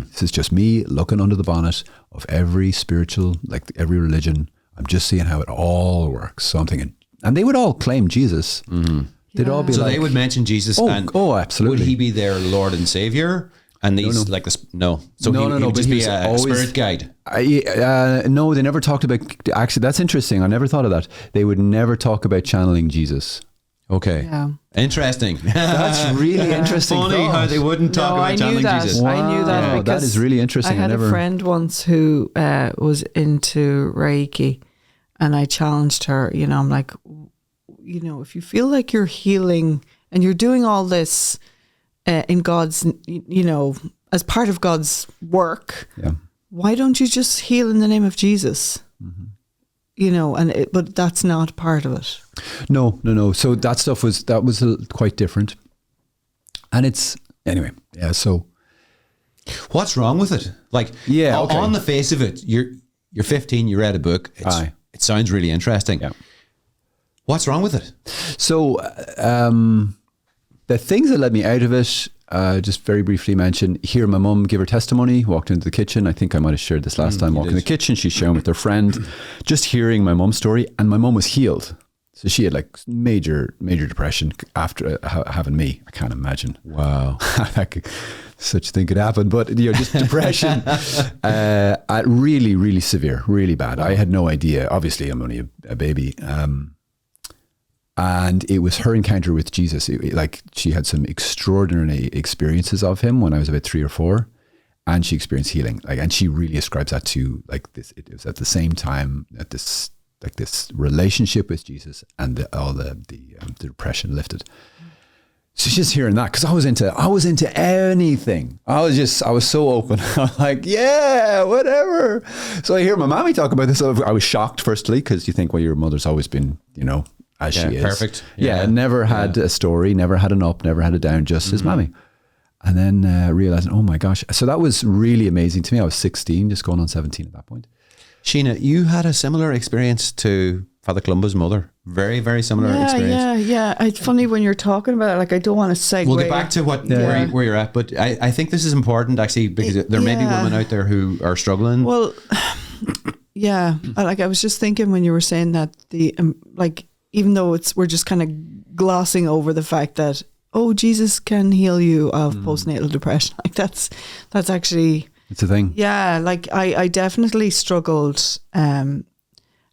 This is just me looking under the bonnet of every spiritual, like every religion. I'm just seeing how it all works. So I'm thinking, and they would all claim Jesus. They'd all be so like, they would mention Jesus. Oh, absolutely. Would he be their Lord and Savior? And these like this? No. So he would just be a spirit guide. No, they never talked about. Actually, that's interesting. I never thought of that. They would never talk about channeling Jesus. Okay. Yeah. Interesting. That's really interesting. Funny how they wouldn't talk about channeling Jesus. Wow. I knew that because that is really interesting. I had a friend once who was into Reiki, and I challenged her. I'm like, if you feel like you're healing and you're doing all this in God's, as part of God's work, why don't you just heal in the name of Jesus? but that's not part of it. No. So that stuff was quite different. And it's, anyway, yeah, so. What's wrong with it? Like, on the face of it, you're 15, you read a book, it sounds really interesting. Yeah. What's wrong with it? So the things that led me out of it, just very briefly mention, hear my mum give her testimony, walked into the kitchen. I think I might have shared this last time, walked in the kitchen, she's sharing with her friend, just hearing my mum's story, and my mum was healed. So she had like major depression after having me. I can't imagine. Wow. Such a thing could happen, but just depression, really, really severe, really bad. I had no idea. Obviously, I'm only a baby, and it was her encounter with Jesus. She had some extraordinary experiences of him when I was about 3 or 4, and she experienced healing. And she really ascribes that to this. It was at the same time that this relationship with Jesus and all the depression lifted. So just hearing that, because I was into anything. I was so open. I was like, yeah, whatever. So I hear my mommy talk about this. I was shocked, firstly, because you think, well, your mother's always been, as she is. Perfect. Yeah, never had a story, never had an up, never had a down, just his mommy. And then realizing, oh my gosh. So that was really amazing to me. I was 16, just going on 17 at that point. Sheena, you had a similar experience to Father Columba's mother. Very, very similar experience. Yeah. It's funny when you're talking about it, I don't want to segue. We'll get back to where you're at, but I think this is important actually, because there may be women out there who are struggling. Well, yeah. I was just thinking when you were saying that, even though we're just kind of glossing over the fact that, Jesus can heal you of postnatal depression. That's actually... It's a thing. Yeah, I definitely struggled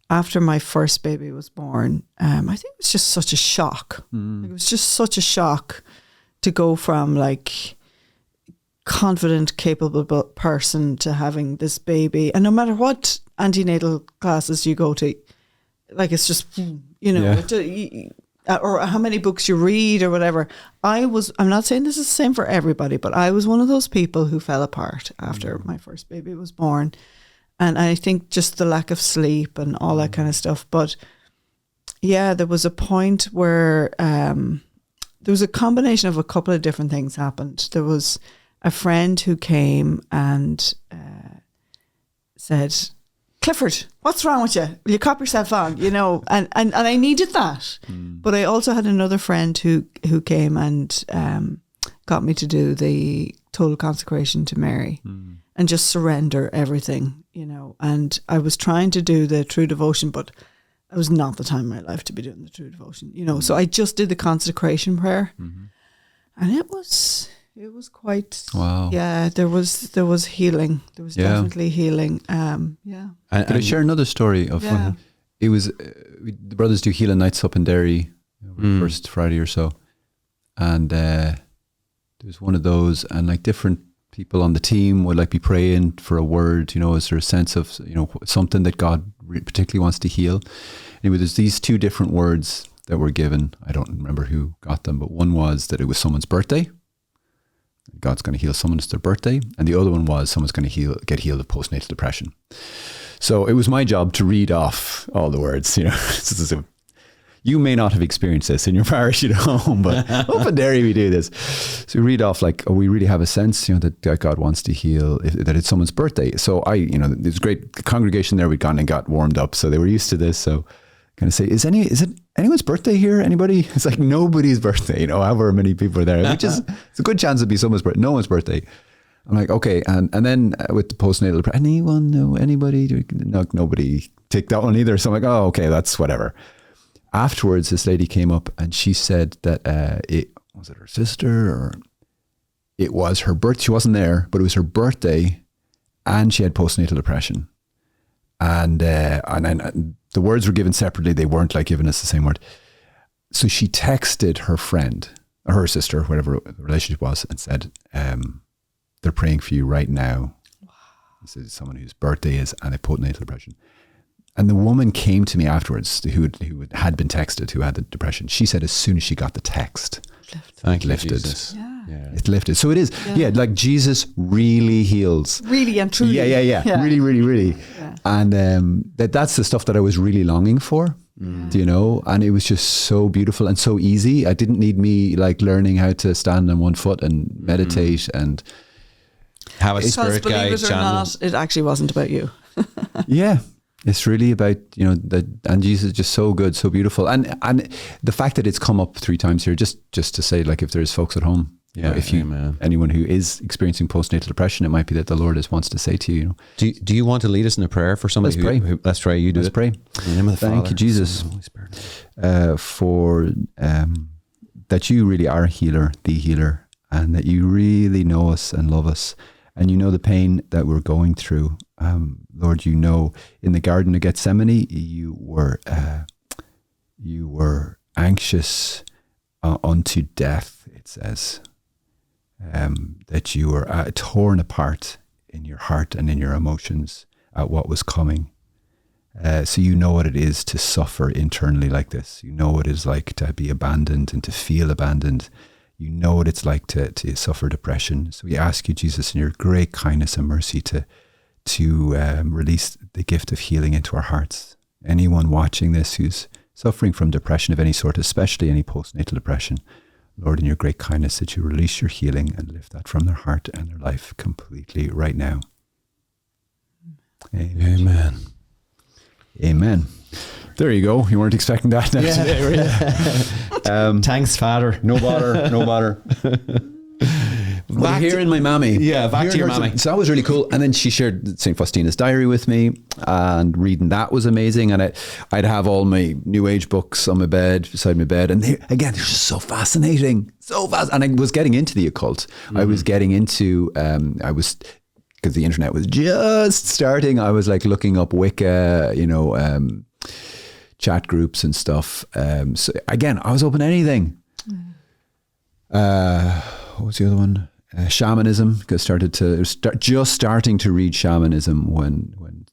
after my first baby was born. I think it was just such a shock. It was just such a shock to go from confident, capable person to having this baby. And no matter what antenatal classes you go to, it's just, or how many books you read or whatever. I'm not saying this is the same for everybody, but I was one of those people who fell apart after my first baby was born. And I think just the lack of sleep and all that kind of stuff. But yeah, there was a point where there was a combination of a couple of different things happened. There was a friend who came and said, Clifford, what's wrong with you? Will you cop yourself on? And I needed that. But I also had another friend who came and got me to do the total consecration to Mary and just surrender everything, And I was trying to do the true devotion, but it was not the time in my life to be doing the true devotion, So I just did the consecration prayer, and it was quite, wow. Yeah, there was healing. There was definitely healing. Yeah. Could I share another story of it was the brothers do healing nights up in Derry, first Friday or so, and there was one of those, and different people on the team would be praying for a word. Is there a sense of something that God particularly wants to heal? Anyway, there's these 2 different words that were given. I don't remember who got them, but one was that it was someone's birthday. God's going to heal someone, it's their birthday. And the other one was someone's going to get healed of postnatal depression. So it was my job to read off all the words. You may not have experienced this in your parish at home, but up in Derry we do this. So we read off we really have a sense, that God wants to heal, that it's someone's birthday. So there's a great congregation there. We'd gone and got warmed up, so they were used to this. So kind of say, is it anyone's birthday here? Anybody? It's nobody's birthday, however many people are there, which is, it's a good chance it'd be someone's birthday. No one's birthday. I'm like, okay. And then with the postnatal, anyone know anybody? No, nobody ticked that one either. So I'm like, oh, okay, that's whatever. Afterwards, this lady came up and she said that was it her sister, or it was her birth. She wasn't there, but it was her birthday and she had postnatal depression. And the words were given separately. They weren't giving us the same word. So she texted her friend, or her sister, whatever the relationship was, and said, they're praying for you right now. Wow. This is someone whose birthday is, and they postnatal depression. And the woman came to me afterwards, who had been texted, who had the depression. She said as soon as she got the text, Thank you, lifted. Jesus. Yeah. It's lifted. So it is, like Jesus really heals. Really and truly. Yeah. Really, really, really. Yeah. And that's the stuff that I was really longing for, you know, and it was just so beautiful and so easy. I didn't need me like learning how to stand on one foot and meditate and have a spirit believe guide it or channel. not, it actually wasn't about you. yeah. It's really about, you know, and Jesus is just so good, so beautiful. And the fact that it's come up 3 times here, just to say, like, if there's folks at home, you know, if anyone who is experiencing postnatal depression, it might be that the Lord wants to say to you, you know. Do you want to lead us in a prayer for somebody? Let's pray. Let's try. You do Let's it. pray. In the name of the Thank Father, you, Jesus, Son, and the Holy Spirit. for that you really are a healer, the healer, and that you really know us and love us, and you know the pain that we're going through. Lord, you know, in the Garden of Gethsemane, you were anxious unto death. It says that you were torn apart in your heart and in your emotions at what was coming. So you know what it is to suffer internally like this. You know what it is like to be abandoned and to feel abandoned. You know what it's like to suffer depression. So we ask you, Jesus, in your great kindness and mercy to release the gift of healing into our hearts. Anyone watching this who's suffering from depression of any sort, especially any postnatal depression, Lord, in your great kindness, that you release your healing and lift that from their heart and their life completely right now. Amen. Amen. There you go. You weren't expecting that now today, were you? Thanks, Father. No bother. Back here in my mammy. Yeah, back to your mammy. So that was really cool. And then she shared St. Faustina's diary with me, and reading that was amazing. And I'd have all my New Age books on my bed, beside my bed. And they're just so fascinating. So fast. And I was getting into the occult. I was getting into, because the internet was just starting, I was like looking up Wicca, you know, chat groups and stuff. So again, I was open to anything. What was the other one? Shamanism. Because starting to read shamanism when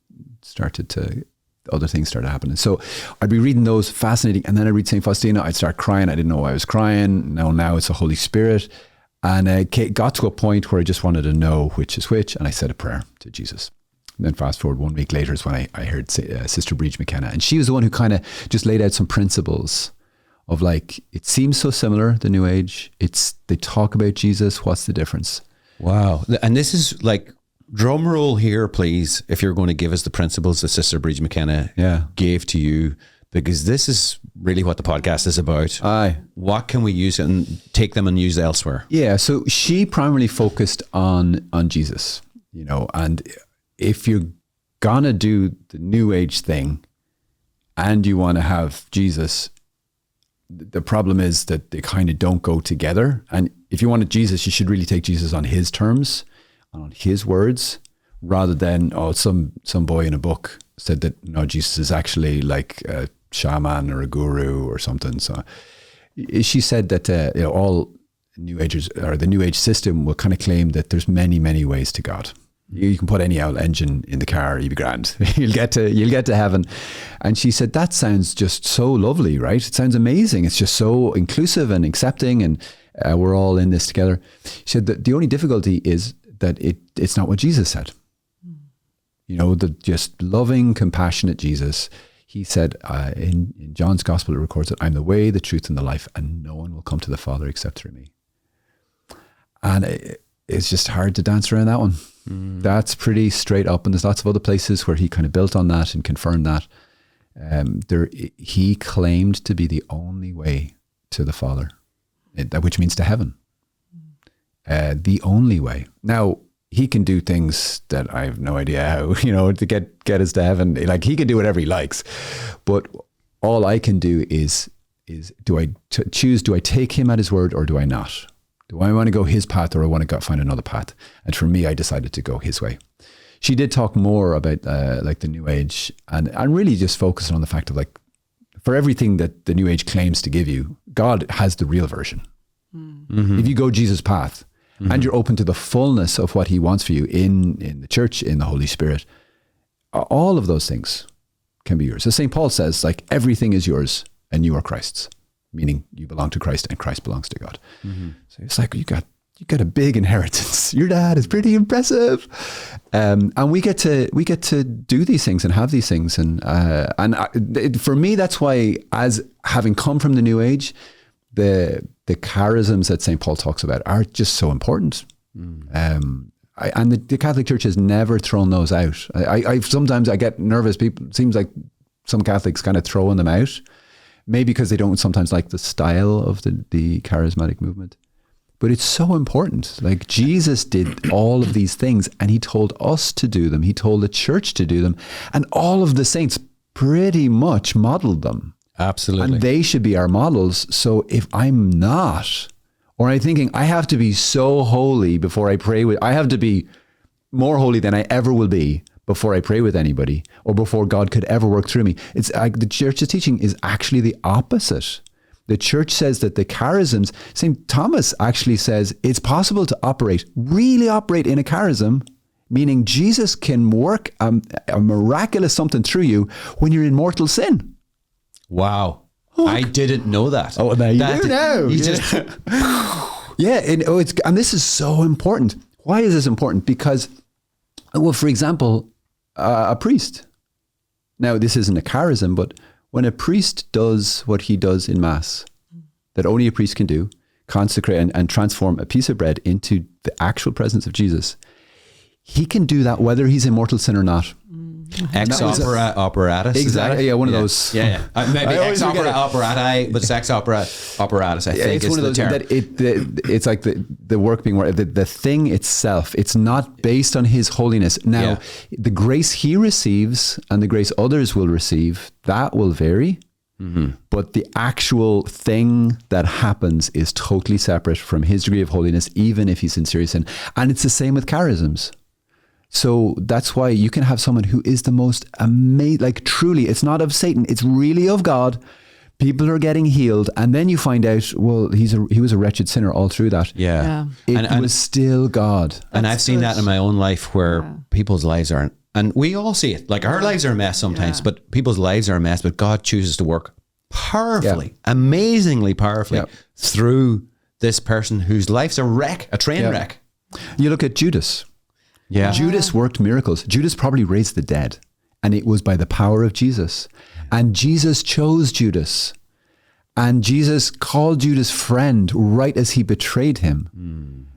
other things started happening. So I'd be reading those, fascinating, and then I'd read St. Faustina. I'd start crying. I didn't know why I was crying. Now it's the Holy Spirit. And it got to a point where I just wanted to know which is which, and I said a prayer to Jesus. And then fast forward 1 week later is when I heard Sister Bridge McKenna, and she was the one who kind of just laid out some principles of like, it seems so similar, the New Age. They talk about Jesus. What's the difference? Wow. And this is like, drum roll here, please, if you're going to give us the principles that Sister Bridge McKenna gave to you, because this is really what the podcast is about. Aye. What can we use and take them and use elsewhere? Yeah. So she primarily focused on Jesus, you know, and if you're gonna do the New Age thing and you want to have Jesus, the problem is that they kind of don't go together. And if you wanted Jesus, you should really take Jesus on his terms, on his words, rather than, some boy in a book said that, no, Jesus is actually like a shaman or a guru or something. So she said that all New Agers, or the New Age system, will kind of claim that there's many, many ways to God. You can put any old engine in the car, you'll be grand. You'll get to heaven. And she said, that sounds just so lovely, right? It sounds amazing. It's just so inclusive and accepting, and we're all in this together. She said that the only difficulty is that it's not what Jesus said. You know, the just loving, compassionate Jesus. He said in John's Gospel, it records that I'm the way, the truth, and the life, and no one will come to the Father except through me. And it's just hard to dance around that one. That's pretty straight up, and there's lots of other places where he kind of built on that and confirmed that. He claimed to be the only way to the Father, which means to heaven. The only way. Now, he can do things that I have no idea how, to get us to heaven. Like, he can do whatever he likes, but all I can do is do I choose? Do I take him at his word, or do I not? Do I want to go his path, or I want to find another path? And for me, I decided to go his way. She did talk more about like the New Age, and really just focusing on the fact of, like, for everything that the New Age claims to give you, God has the real version. Mm-hmm. If you go Jesus' path, and you're open to the fullness of what he wants for you in the church, in the Holy Spirit, all of those things can be yours. As St. Paul says, like, everything is yours and you are Christ's, meaning you belong to Christ and Christ belongs to God. Mm-hmm. So it's like, you got you got a big inheritance. Your dad is pretty impressive. And we get to do these things and have these things. For me, that's why, as having come from the New Age, the charisms that St. Paul talks about are just so important. And the Catholic Church has never thrown those out. I sometimes I get nervous. People, it seems like some Catholics kind of throwing them out, maybe because they don't sometimes like the style of the charismatic movement. But it's so important. Like, Jesus did all of these things, and he told us to do them. He told the church to do them, and all of the saints pretty much modeled them. Absolutely. And they should be our models. So if I'm not, or I'm thinking I have to be so holy before I pray I have to be more holy than I ever will be before I pray with anybody, or before God could ever work through me. It's the church's teaching is actually the opposite. The church says that the charisms, St. Thomas actually says it's possible to really operate in a charism, meaning Jesus can work a miraculous something through you when you're in mortal sin. Wow. I didn't know that. Oh, now you do now. You just yeah, and this is so important. Why is this important? Because, well, for example, a priest. Now, this isn't a charism, but when a priest does what he does in Mass, that only a priest can do, consecrate and transform a piece of bread into the actual presence of Jesus, he can do that whether he's in mortal sin or not. Ex operatus. Exactly. Yeah, one of those. Yeah. Maybe ex operati, but sex apparatus, I think, it's one of those that it's like the work being the thing itself. It's not based on his holiness. Now, the grace he receives and the grace others will receive, that will vary. Mm-hmm. But the actual thing that happens is totally separate from his degree of holiness, even if he's in serious sin. And it's the same with charisms. So that's why you can have someone who is the most amazing, like truly, it's not of Satan, it's really of God. People are getting healed. And then you find out, well, he was a wretched sinner all through that. Yeah. It was still God. And I've seen that in my own life where people's lives aren't. And we all see it. Like, our lives are a mess sometimes, but people's lives are a mess. But God chooses to work powerfully, amazingly powerfully through this person whose life's a wreck, a train wreck. You look at Judas. Yeah. Judas worked miracles. Judas probably raised the dead, and it was by the power of Jesus. And Jesus chose Judas, and Jesus called Judas friend right as he betrayed him.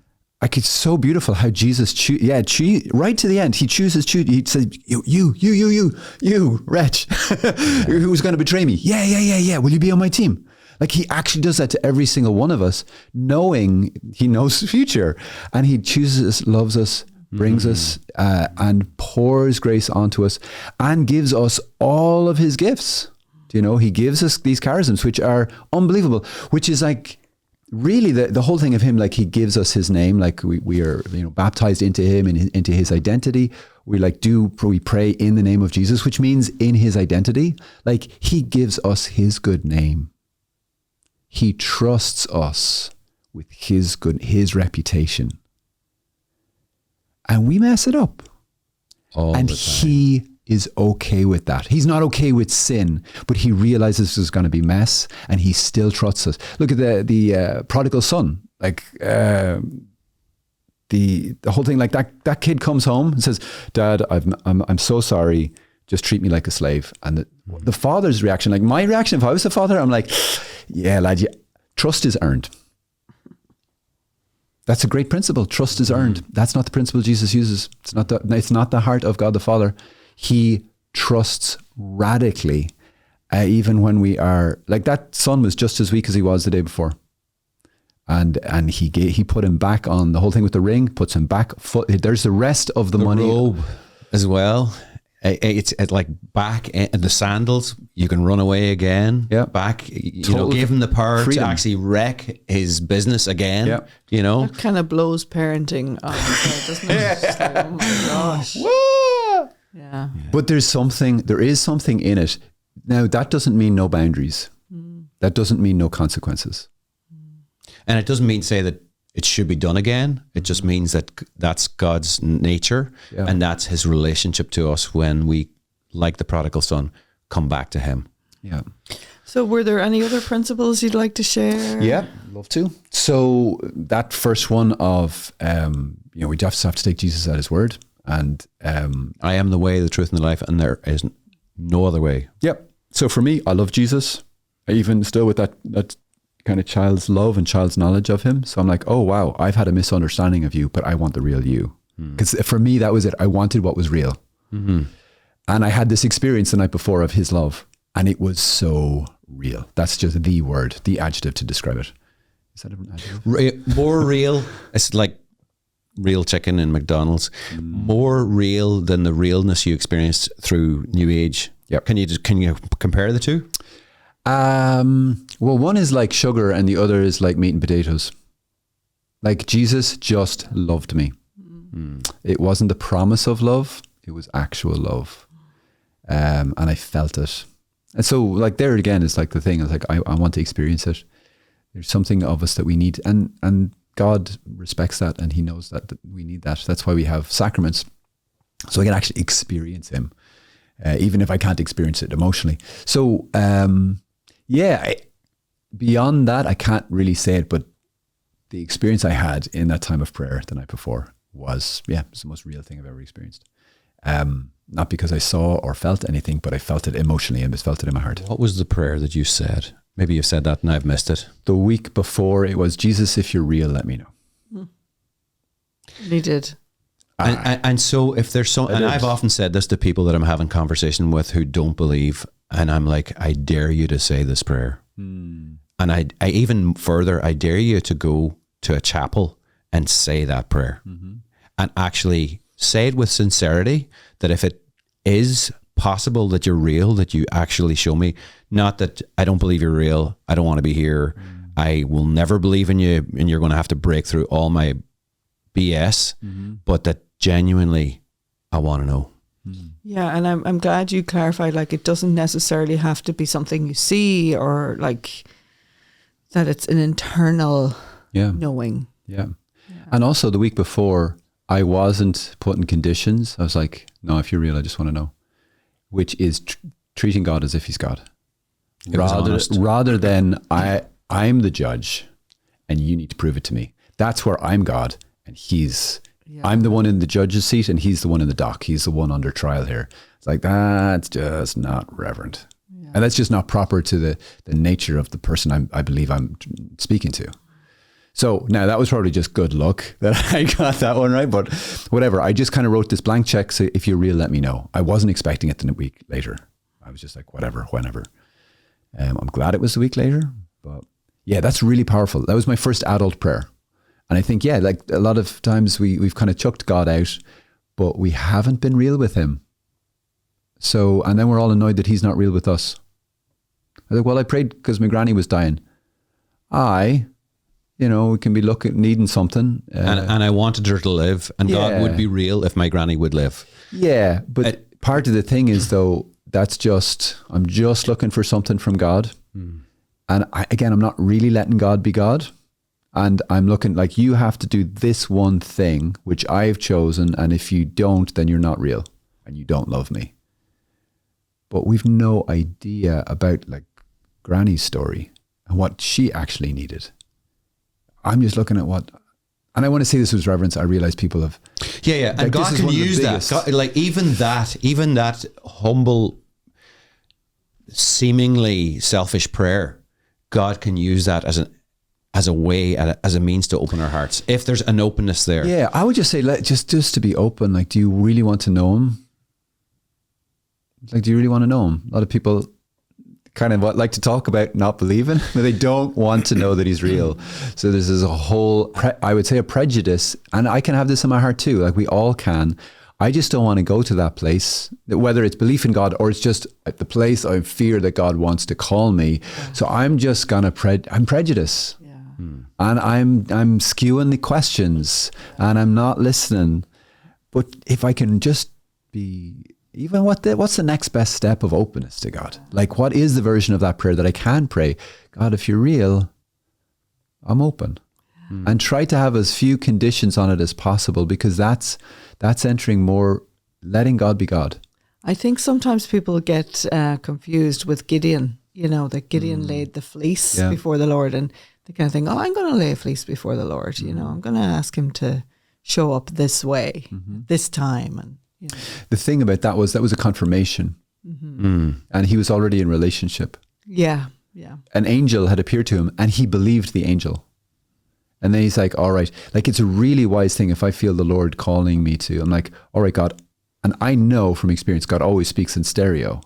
Like, it's so beautiful how Jesus right to the end, he chooses Judas. He says, you wretch, who's going to betray me? Yeah. Will you be on my team? Like, he actually does that to every single one of us, knowing he knows the future, and he chooses us, loves us, brings us and pours grace onto us and gives us all of his gifts. You know, he gives us these charisms, which are unbelievable, which is like really the whole thing of him. Like, he gives us his name, like we are, baptized into him and into his identity. We pray in the name of Jesus, which means in his identity. Like, he gives us his good name. He trusts us with his reputation. And we mess it up. And he is okay with that. He's not okay with sin, but he realizes there's going to be mess, and he still trusts us. Look at the prodigal son. Like, the whole thing, like that kid comes home and says, "Dad, I'm so sorry. Just treat me like a slave." And the father's reaction, like my reaction, if I was the father, I'm like, "Yeah, lad, trust is earned." That's a great principle. Trust is earned. That's not the principle Jesus uses. It's not the heart of God the Father. He trusts radically, even when we are like, that son was just as weak as he was the day before, and he put him back on the whole thing with the ring. Puts him back. There's the rest of the money robe as well. It's like back in the sandals. You can run away again. Yeah, back. Give him the power to actually wreck his business again. Yeah. That kind of blows parenting on, doesn't it? Just like, oh my gosh. Woo! Yeah. But there is something in it. Now, that doesn't mean no boundaries. That doesn't mean no consequences. And it doesn't mean say that it should be done again. It just means that that's God's nature, and that's his relationship to us when we, like the prodigal son, come back to him. Yeah. So were there any other principles you'd like to share? Yeah. Love to. So that first one of, we just have to take Jesus at his word. And I am the way, the truth, and the life, and there is no other way. Yep. So for me, I love Jesus, even still with that kind of child's love and child's knowledge of him. So I'm like, oh, wow, I've had a misunderstanding of you, but I want the real you. Because for me, that was it. I wanted what was real. Mm-hmm. And I had this experience the night before of his love, and it was so real. That's just the word, the adjective to describe it. Is that an adjective? More real. It's like real chicken in McDonald's. More real than the realness you experienced through New Age. Yep. Can you compare the two? Well, one is like sugar and the other is like meat and potatoes. Like Jesus just loved me. It wasn't the promise of love. It was actual love. And I felt it. And so like there again is like the thing. I was like, I want to experience it. There's something of us that we need. And God respects that. And he knows that we need that. That's why we have sacraments. So I can actually experience him. Even if I can't experience it emotionally. So, beyond that, I can't really say it, but the experience I had in that time of prayer the night before was the most real thing I've ever experienced. Not because I saw or felt anything, but I felt it emotionally and just felt it in my heart. What was the prayer that you said? Maybe you've said that and I've missed it. The week before, it was, Jesus, if you're real, let me know. He did. And so if there's so, and I've often said this to people that I'm having conversation with who don't believe, and I'm like, I dare you to say this prayer. And I even further, I dare you to go to a chapel and say that prayer and actually say it with sincerity, that if it is possible that you're real, that you actually show me, not that I don't believe you're real, I don't want to be here, I will never believe in you, and you're going to have to break through all my BS, but that genuinely I want to know. Yeah, and I'm glad you clarified, like it doesn't necessarily have to be something you see, or like that it's an internal knowing. Yeah. And also the week before, I wasn't putting conditions. I was like, no, if you're real, I just want to know, which is treating God as if he's God. Rather than I'm the judge and you need to prove it to me. That's where I'm God and I'm the one in the judge's seat and he's the one in the dock. He's the one under trial here. It's like, that's just not reverent. Yeah. And that's just not proper to the nature of the person I believe I'm speaking to. So now that was probably just good luck that I got that one right, but whatever. I just kind of wrote this blank check. So if you're real, let me know. I wasn't expecting it the week later. I was just like, whatever, whenever. I'm glad it was a week later, but yeah, that's really powerful. That was my first adult prayer. And I think, like a lot of times we've kind of chucked God out, but we haven't been real with him. So, and then we're all annoyed that he's not real with us. I was like, well, I prayed because my granny was dying. We can be needing something. And I wanted her to live, and God would be real if my granny would live. Yeah, but part of the thing is though, I'm just looking for something from God. And I'm not really letting God be God. And I'm looking like, you have to do this one thing, which I've chosen. And if you don't, then you're not real and you don't love me. But we've no idea about like Granny's story and what she actually needed. I'm just looking at and I want to say this with reverence. I realize people have. Yeah. And God can use that. God, like even that humble, seemingly selfish prayer, God can use that as a way, as a means to open our hearts. If there's an openness there. Yeah, I would just say, just to be open, like, do you really want to know him? Like, do you really want to know him? A lot of people kind of like to talk about not believing, but they don't want to know that he's real. So there's a whole, I would say a prejudice, and I can have this in my heart too, like we all can. I just don't want to go to that place, whether it's belief in God or it's just at the place I fear that God wants to call me. So I'm just gonna I'm prejudiced. And I'm skewing the questions and I'm not listening. But if I can just be, even what's the next best step of openness to God? Like, what is the version of that prayer that I can pray? God, if you're real, I'm open. And try to have as few conditions on it as possible, because that's entering more, letting God be God. I think sometimes people get confused with Gideon, that Gideon laid the fleece before the Lord, and they kind of think, oh, I'm going to lay a fleece before the Lord. You know, I'm going to ask him to show up this way, this time. And, you know. The thing about that was a confirmation. And he was already in relationship. Yeah. An angel had appeared to him and he believed the angel. And then he's like, all right, like it's a really wise thing if I feel the Lord calling me to, I'm like, all right, God. And I know from experience, God always speaks in stereo.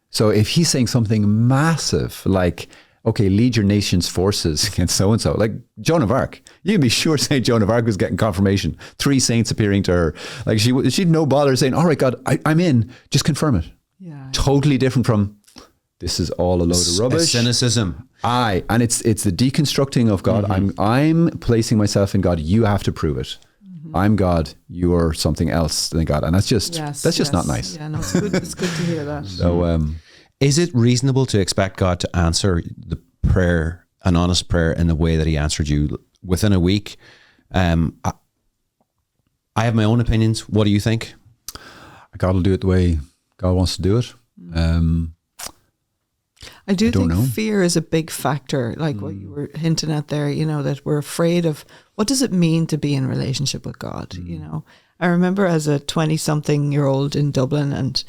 So if he's saying something massive, like, okay, lead your nation's forces against so-and-so, like Joan of Arc, you'd be sure St. Joan of Arc was getting confirmation. 3 saints appearing to her. Like she'd no bother saying, all right, God, I'm in, just confirm it. Yeah. Totally different from, this is all a load of rubbish. Cynicism. And it's the deconstructing of God. I'm placing myself in God. You have to prove it. I'm God. You are something else than God, and that's just not nice. Yeah, no, it's good. It's good to hear that. So, is it reasonable to expect God to answer the prayer, an honest prayer, in the way that He answered you within a week? I have my own opinions. What do you think? God will do it the way God wants to do it. I do think know. fear is a big factor, like what you were hinting at there, you know, that we're afraid of what does it mean to be in relationship with God, you know. I remember as a 20-something-year-old in Dublin, and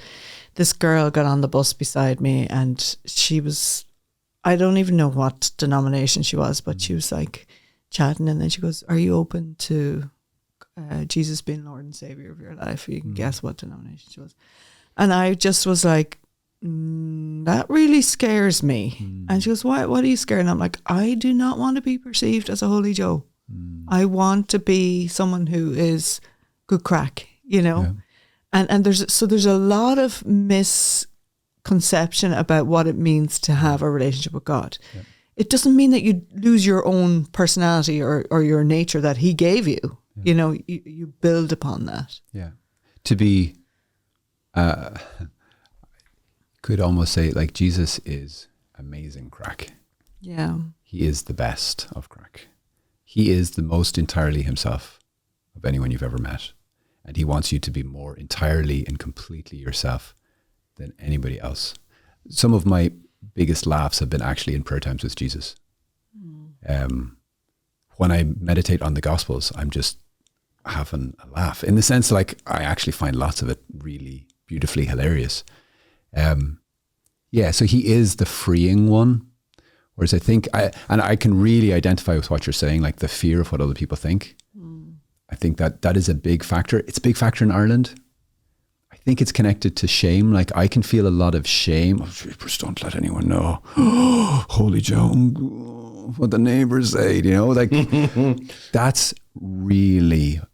this girl got on the bus beside me, and she was, I don't even know what denomination she was, but she was like chatting, and then she goes, are you open to Jesus being Lord and Savior of your life? You can guess what denomination she was. And I just was like, that really scares me. And she goes, what are you scared? And I'm like, I do not want to be perceived as a holy Joe. I want to be someone who is good crack, you know. And there's a lot of misconception about what it means to have a relationship with God. It doesn't mean that you lose your own personality or your nature that he gave you. You know, you build upon that. To be could almost say, like, Jesus is amazing crack. He is the best of crack. He is the most entirely himself of anyone you've ever met. And he wants you to be more entirely and completely yourself than anybody else. Some of my biggest laughs have been actually in prayer times with Jesus. When I meditate on the Gospels, I'm just having a laugh, in the sense, like, I actually find lots of it really beautifully hilarious. So he is the freeing one. Whereas I think, I can really identify with what you're saying, like the fear of what other people think. I think that is a big factor. It's a big factor in Ireland. I think it's connected to shame. Like, I can feel a lot of shame. Oh, just don't let anyone know. Holy Joe, what the neighbors say, you know, like that's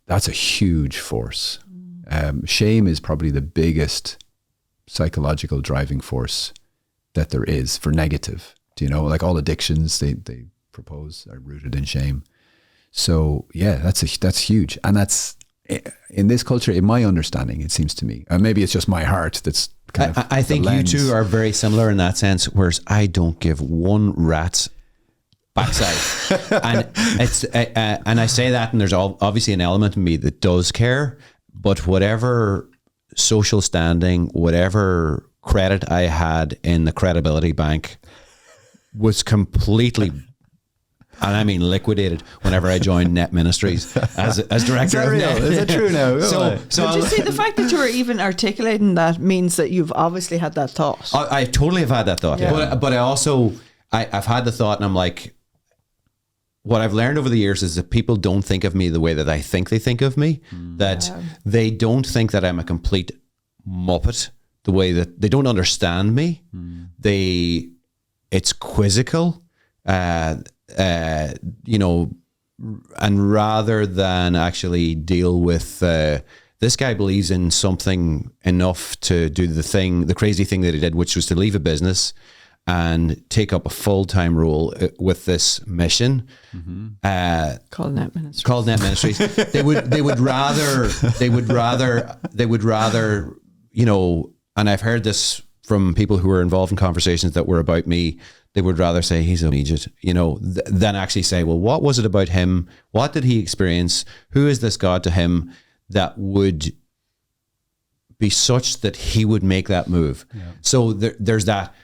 a huge force. Shame is probably the biggest psychological driving force that there is for negative. Do you know, like all addictions they propose are rooted in shame. So yeah, that's huge, and that's in this culture. In my understanding, it seems to me, and maybe it's just my heart that's kind of. I think you two are very similar in that sense. Whereas I don't give one rat's backside, and it's and I say that, and there's obviously an element in me that does care, but whatever social standing, whatever credit I had in the credibility bank was completely, and I mean liquidated, whenever I joined Net Ministries as director of Net. Is that true now? So But you see, the fact that you were even articulating that means that you've obviously had that thought. I totally have had that thought, but I also I've had the thought, and I'm like, what I've learned over the years is that people don't think of me the way that I think they think of me. That they don't think that I'm a complete muppet. The way that they don't understand me. It's quizzical, you know, and rather than actually deal with this guy believes in something enough to do the crazy thing that he did, which was to leave a business and take up a full-time role with this mission Called Net Ministries. They would rather, you know, and I've heard this from people who were involved in conversations that were about me. They would rather say he's an idiot, you know, than actually say, well, what was it about him? What did he experience? Who is this God to him that would be such that he would make that move? Yeah. So there's that,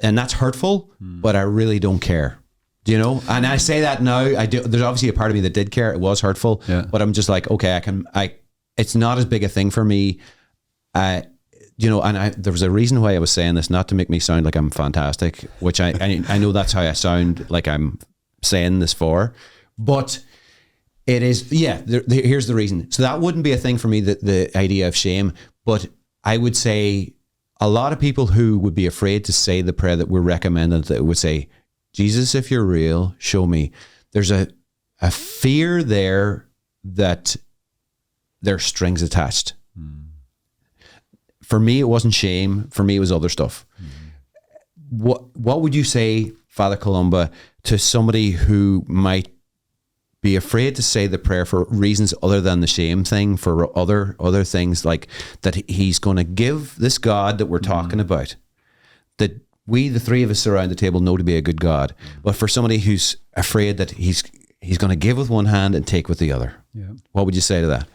and that's hurtful, but I really don't care. Do you know? And I say that now. I do. There's obviously a part of me that did care. It was hurtful, but I'm just like, okay, it's not as big a thing for me. You know, and there was a reason why I was saying this, not to make me sound like I'm fantastic, which I know that's how I sound like I'm saying this for, but it is, here's the reason. So that wouldn't be a thing for me, the idea of shame, but I would say a lot of people who would be afraid to say the prayer that we're recommending, that would say, Jesus, if you're real, show me. There's a fear there that there's strings attached. For me, it wasn't shame. For me, it was other stuff. What would you say, Father Columba, to somebody who might be afraid to say the prayer for reasons other than the shame thing, for other things, like that he's going to give this God that we're talking about, that we, the three of us around the table, know to be a good God, but for somebody who's afraid that he's going to give with one hand and take with the other, what would you say to that?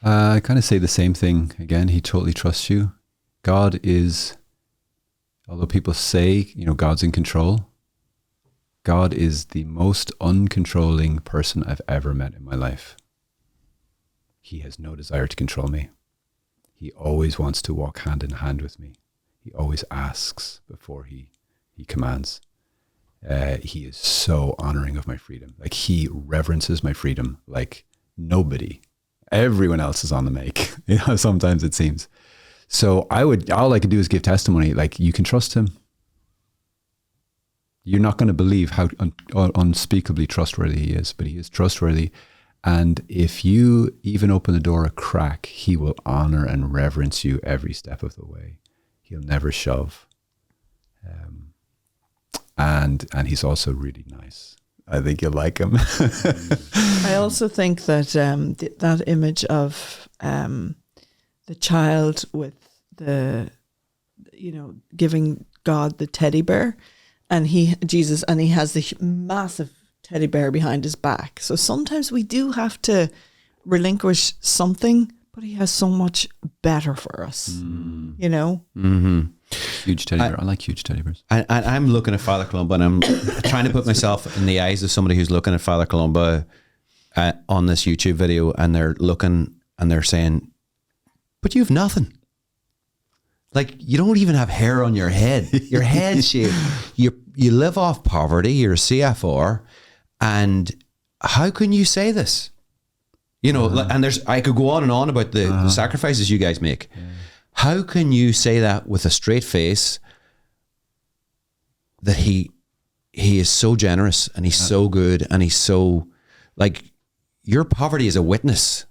I kind of say the same thing again. He totally trusts you. God is, although people say, you know, God's in control, God is the most uncontrolling person I've ever met in my life. He has no desire to control me. He always wants to walk hand in hand with me. He always asks before he commands. He is so honoring of my freedom. Like, he reverences my freedom like nobody. Everyone else is on the make. You know, sometimes it seems. So all I could do is give testimony. Like, you can trust him. You're not going to believe how unspeakably trustworthy he is, but he is trustworthy. And if you even open the door a crack, he will honor and reverence you every step of the way. He'll never shove. And he's also really nice. I think you'll like him. I also think that that image of the child with giving God the teddy bear, and Jesus has the massive teddy bear behind his back. So sometimes we do have to relinquish something, but he has so much better for us, you know? Mm-hmm. Huge teddy bear. I like huge teddy bears. And I'm looking at Father Columba, and I'm trying to put myself in the eyes of somebody who's looking at Father Columba on this YouTube video, and they're looking and they're saying, but you've nothing. Like, you don't even have hair on your head. Your head shape. You live off poverty. You're a CFR. And how can you say this? You know, and I could go on and on about the sacrifices you guys make. Yeah. How can you say that with a straight face, that he is so generous and he's so good and he's so, like, your poverty is a witness,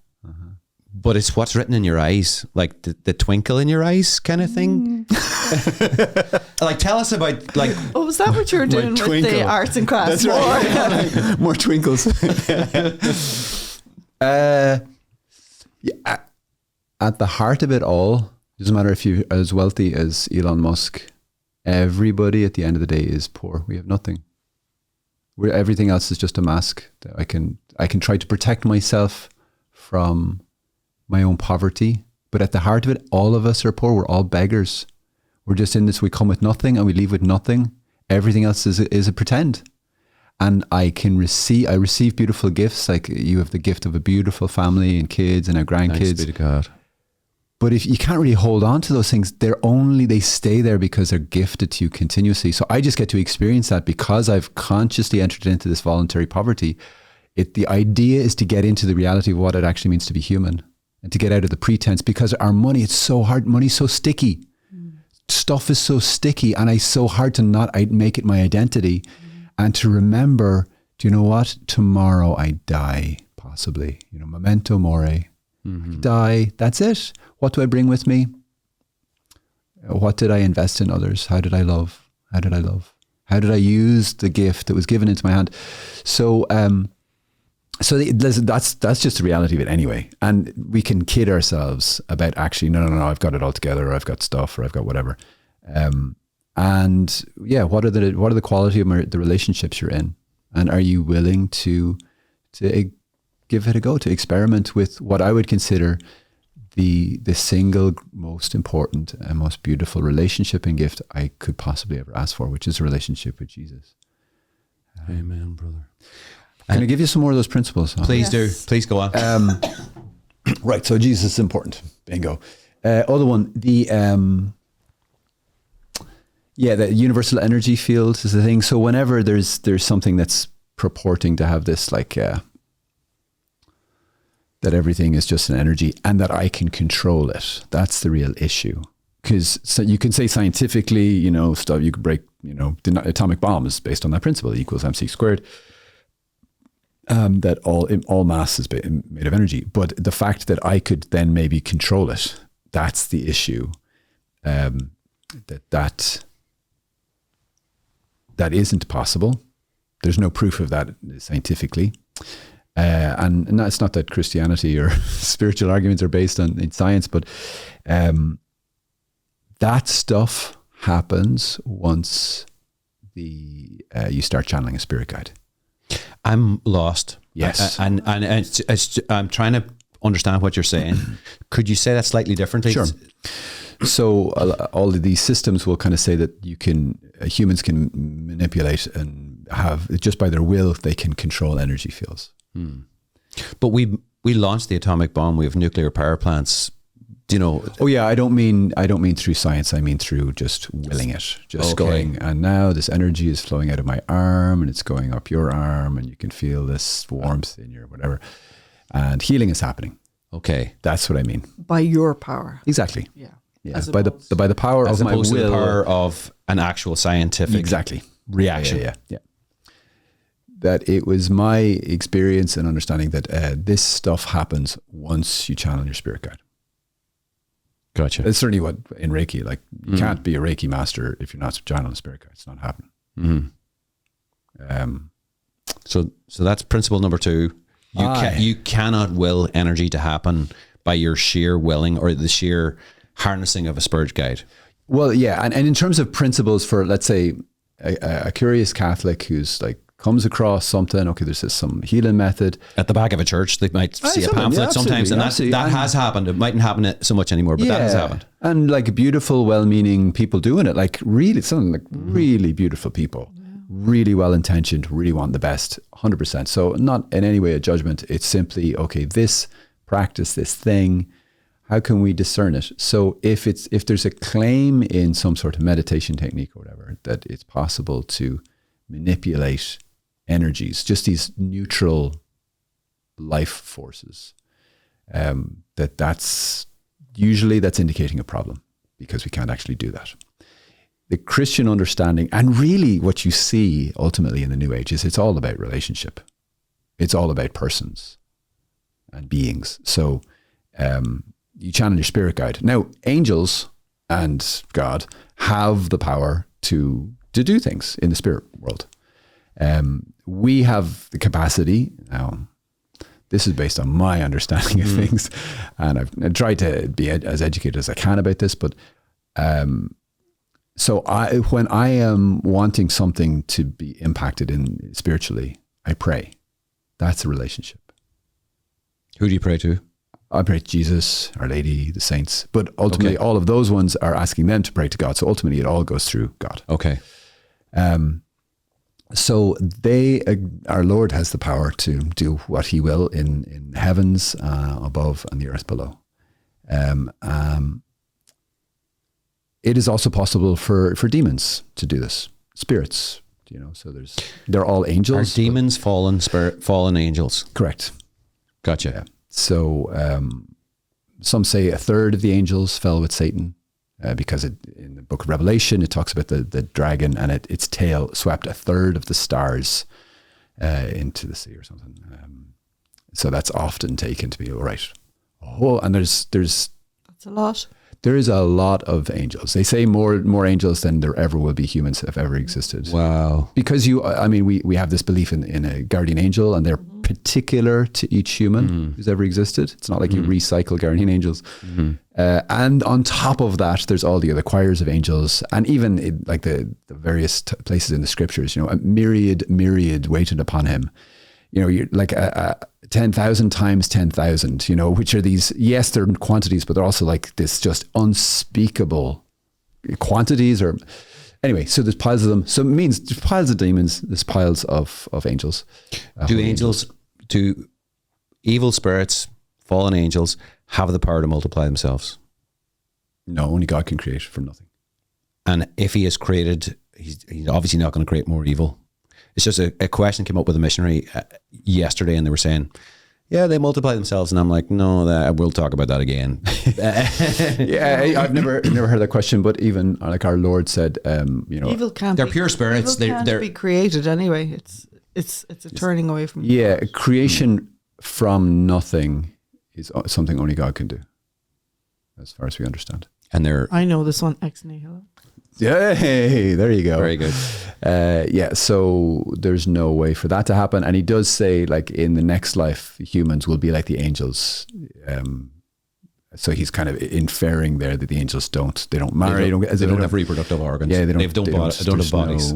but it's what's written in your eyes, like the twinkle in your eyes kind of thing. Like, tell us about, like... Oh, was that what you were doing with the arts and crafts? That's right. More twinkles. At the heart of it all, doesn't matter if you're as wealthy as Elon Musk, everybody at the end of the day is poor. We have nothing. Everything else is just a mask. I can try to protect myself from my own poverty, but at the heart of it, all of us are poor. We're all beggars. We're just in this, we come with nothing and we leave with nothing. Everything else is a pretend. And I receive beautiful gifts. Like, you have the gift of a beautiful family and kids and our grandkids. Thanks be to God. But if you can't really hold on to those things, they stay there because they're gifted to you continuously. So I just get to experience that because I've consciously entered into this voluntary poverty. The idea is to get into the reality of what it actually means to be human and to get out of the pretense, because our money, it's so hard. Money's so sticky. Stuff is so sticky, and it's so hard to not make it my identity and to remember, do you know what? Tomorrow I die, possibly. You know, memento mori. I die. That's it. What do I bring with me? What did I invest in others? How did I love? How did I love? How did I use the gift that was given into my hand? So, that's just the reality of it anyway. And we can kid ourselves about actually, no, I've got it all together, or I've got stuff, or I've got whatever. And yeah, what are the quality of the relationships you're in? And are you willing to give it a go, to experiment with what I would consider the single most important and most beautiful relationship and gift I could possibly ever ask for, which is a relationship with Jesus. Amen, brother. Can I give you some more of those principles? Please do. Please go on. Right. So Jesus is important. Bingo. Other one, the universal energy field is the thing. So whenever there's something that's purporting to have this like that everything is just an energy and that I can control it, that's the real issue. Because so you can say scientifically, stuff you could break, the atomic bomb is based on that principle, E equals mc squared. That all mass is made of energy, but the fact that I could then maybe control it, that's the issue. That isn't possible. There's no proof of that scientifically, and it's not that Christianity or spiritual arguments are based in science, but that stuff happens once you start channeling a spirit guide. I'm lost. Yes. And I'm trying to understand what you're saying. Could you say that slightly differently? Sure. So all of these systems will kind of say that humans can manipulate and have, just by their will, they can control energy fields. But we launched the atomic bomb. We have nuclear power plants. Oh yeah, I don't mean through science. I mean through just willing it, just going. And now this energy is flowing out of my arm, and it's going up your arm, and you can feel this warmth in your whatever, and healing is happening. Okay, that's what I mean. By your power, exactly. Yeah. By the power as of my will, to the power of an actual scientific reaction. Yeah. That it was my experience and understanding that this stuff happens once you channel your spirit guide. Gotcha. It's certainly what in Reiki, like you can't be a Reiki master if you're not channeling a spirit guide. It's not happening. So that's principle number 2. You cannot will energy to happen by your sheer willing or the sheer harnessing of a spirit guide. Well, yeah. And in terms of principles for, let's say, a curious Catholic who's like, comes across something, okay, there's some healing method. At the back of a church, they might see a pamphlet sometimes, and that has happened. It mightn't happen so much anymore, but that has happened. And like beautiful, well-meaning people doing it, like really, something like really beautiful people, really well-intentioned, really want the best, 100%. So not in any way a judgment. It's simply, okay, this practice, this thing, how can we discern it? So if there's a claim in some sort of meditation technique or whatever, that it's possible to manipulate energies, just these neutral life forces, that's indicating a problem, because we can't actually do that. The Christian understanding, and really what you see ultimately in the New Age, is it's all about relationship. It's all about persons and beings. So you channel your spirit guide. Now, angels and God have the power to do things in the spirit world. We have the capacity. Now, this is based on my understanding of things, and I've tried to be as educated as I can about this, but so when I am wanting something to be impacted in spiritually, I pray. That's a relationship. Who do you pray to? I pray to Jesus, Our Lady, the saints, but ultimately all of those ones are asking them to pray to God. So ultimately it all goes through God. Okay. So our Lord has the power to do what he will in heavens above and the earth below. It is also possible for demons to do this. Spirits, so they're all angels. Are demons fallen angels? Correct. Gotcha. Yeah. So some say a third of the angels fell with Satan. Because in the book of Revelation, it talks about the dragon, and its tail swept a third of the stars into the sea or something. So that's often taken to be all right. Oh, and there's that's a lot. There is a lot of angels. They say more angels than there ever will be humans have ever existed. Wow. Because we have this belief in a guardian angel, and they're particular to each human who's ever existed. It's not like you recycle guardian angels. And on top of that, there's all the other choirs of angels, and even the various places in the scriptures, a myriad waited upon him. You're like 10,000 times 10,000, which are these, yes, they're quantities, but they're also like this just unspeakable quantities. Or anyway, so there's piles of them. So it means there's piles of demons, there's piles of angels. Do evil spirits, fallen angels, have the power to multiply themselves? No, only God can create from nothing. And if he has created, he's obviously not going to create more evil. It's just a question came up with a missionary yesterday, and they were saying, yeah, they multiply themselves. And I'm like, no, we'll talk about that again. Yeah, I've never heard that question, but even like our Lord said, evil can't they're pure spirits. Evil can't be created anyway. It's a turning away from God. Creation from nothing is something only God can do, as far as we understand. And I know this one, ex nihilo. Yay, there you go. Very good. So there's no way for that to happen. And he does say, like, in the next life, humans will be like the angels. So he's kind of inferring there that the angels don't marry. They don't have reproductive organs. Yeah, they don't have bodies.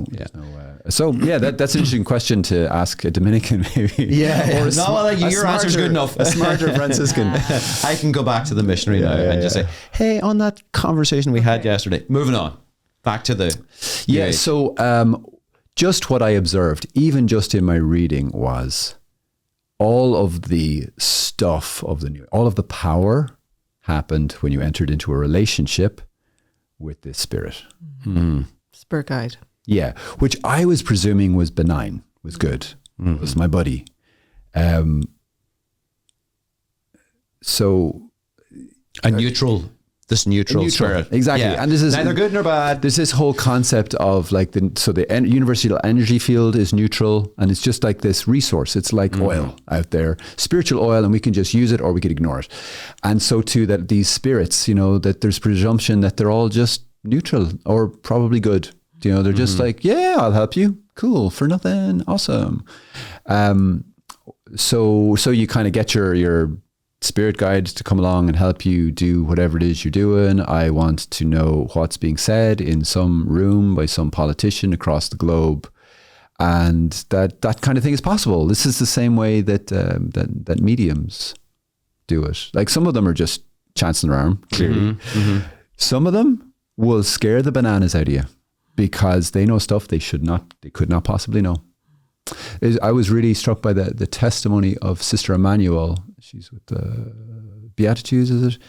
So that's an interesting question to ask a Dominican, maybe. Yeah. Or your answer's good enough. A smarter Franciscan. I can go back to the missionary now and just say, hey, on that conversation we had yesterday, moving on. Back to the... Yeah, so just what I observed, even just in my reading, was all of the stuff of all of the power happened when you entered into a relationship with this spirit. Mm. Spirit guide. Yeah, which I was presuming was benign, was good, was my buddy. So... A neutral spirit. Exactly. Yeah. And this is neither good nor bad. There's this whole concept of like the universal energy field is neutral, and it's just like this resource. It's like oil out there, spiritual oil, and we can just use it or we could ignore it. And so too that these spirits, that there's presumption that they're all just neutral or probably good. They're just like, yeah, I'll help you. Cool, for nothing. Awesome. So you kind of get your spirit guide to come along and help you do whatever it is you're doing. I want to know what's being said in some room by some politician across the globe, and that kind of thing is possible. This is the same way that mediums do it. Like, some of them are just chancing their arm, clearly. Some of them will scare the bananas out of you because they know stuff they could not possibly know. I was really struck by the testimony of Sister Emmanuel. She's with the Beatitudes, is it?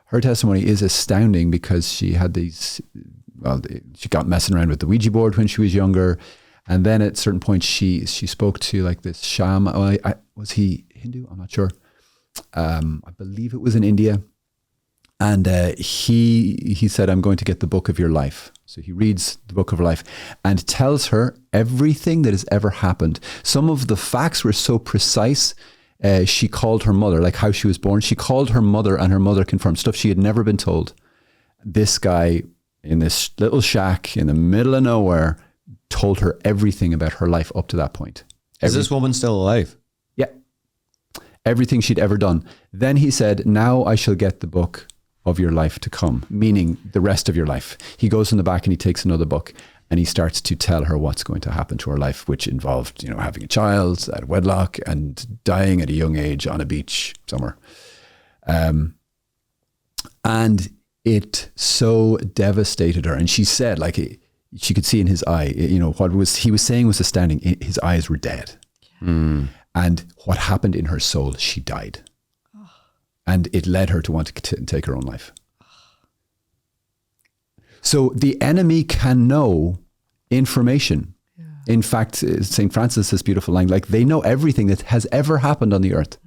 Her testimony is astounding because she had she got messing around with the Ouija board when she was younger. And then at a certain point, she spoke to like this shaman. Was he Hindu? I'm not sure. I believe it was in India. And he said, I'm going to get the book of your life. So he reads the book of her life and tells her everything that has ever happened. Some of the facts were so precise. She called her mother, like how she was born. She called her mother, and her mother confirmed stuff she had never been told. This guy in this little shack in the middle of nowhere told her everything about her life up to that point. Is this woman still alive? Yeah. Everything she'd ever done. Then he said, now I shall get the book of your life to come, meaning the rest of your life. He goes in the back and he takes another book and he starts to tell her what's going to happen to her life, which involved, having a child at wedlock and dying at a young age on a beach somewhere. And it so devastated her. And she said, like, she could see in his eye, what he was saying was astounding. His eyes were dead. Mm. And what happened in her soul, she died. And it led her to want to take her own life. So the enemy can know information. Yeah. In fact, St. Francis has beautiful line, like, they know everything that has ever happened on the earth.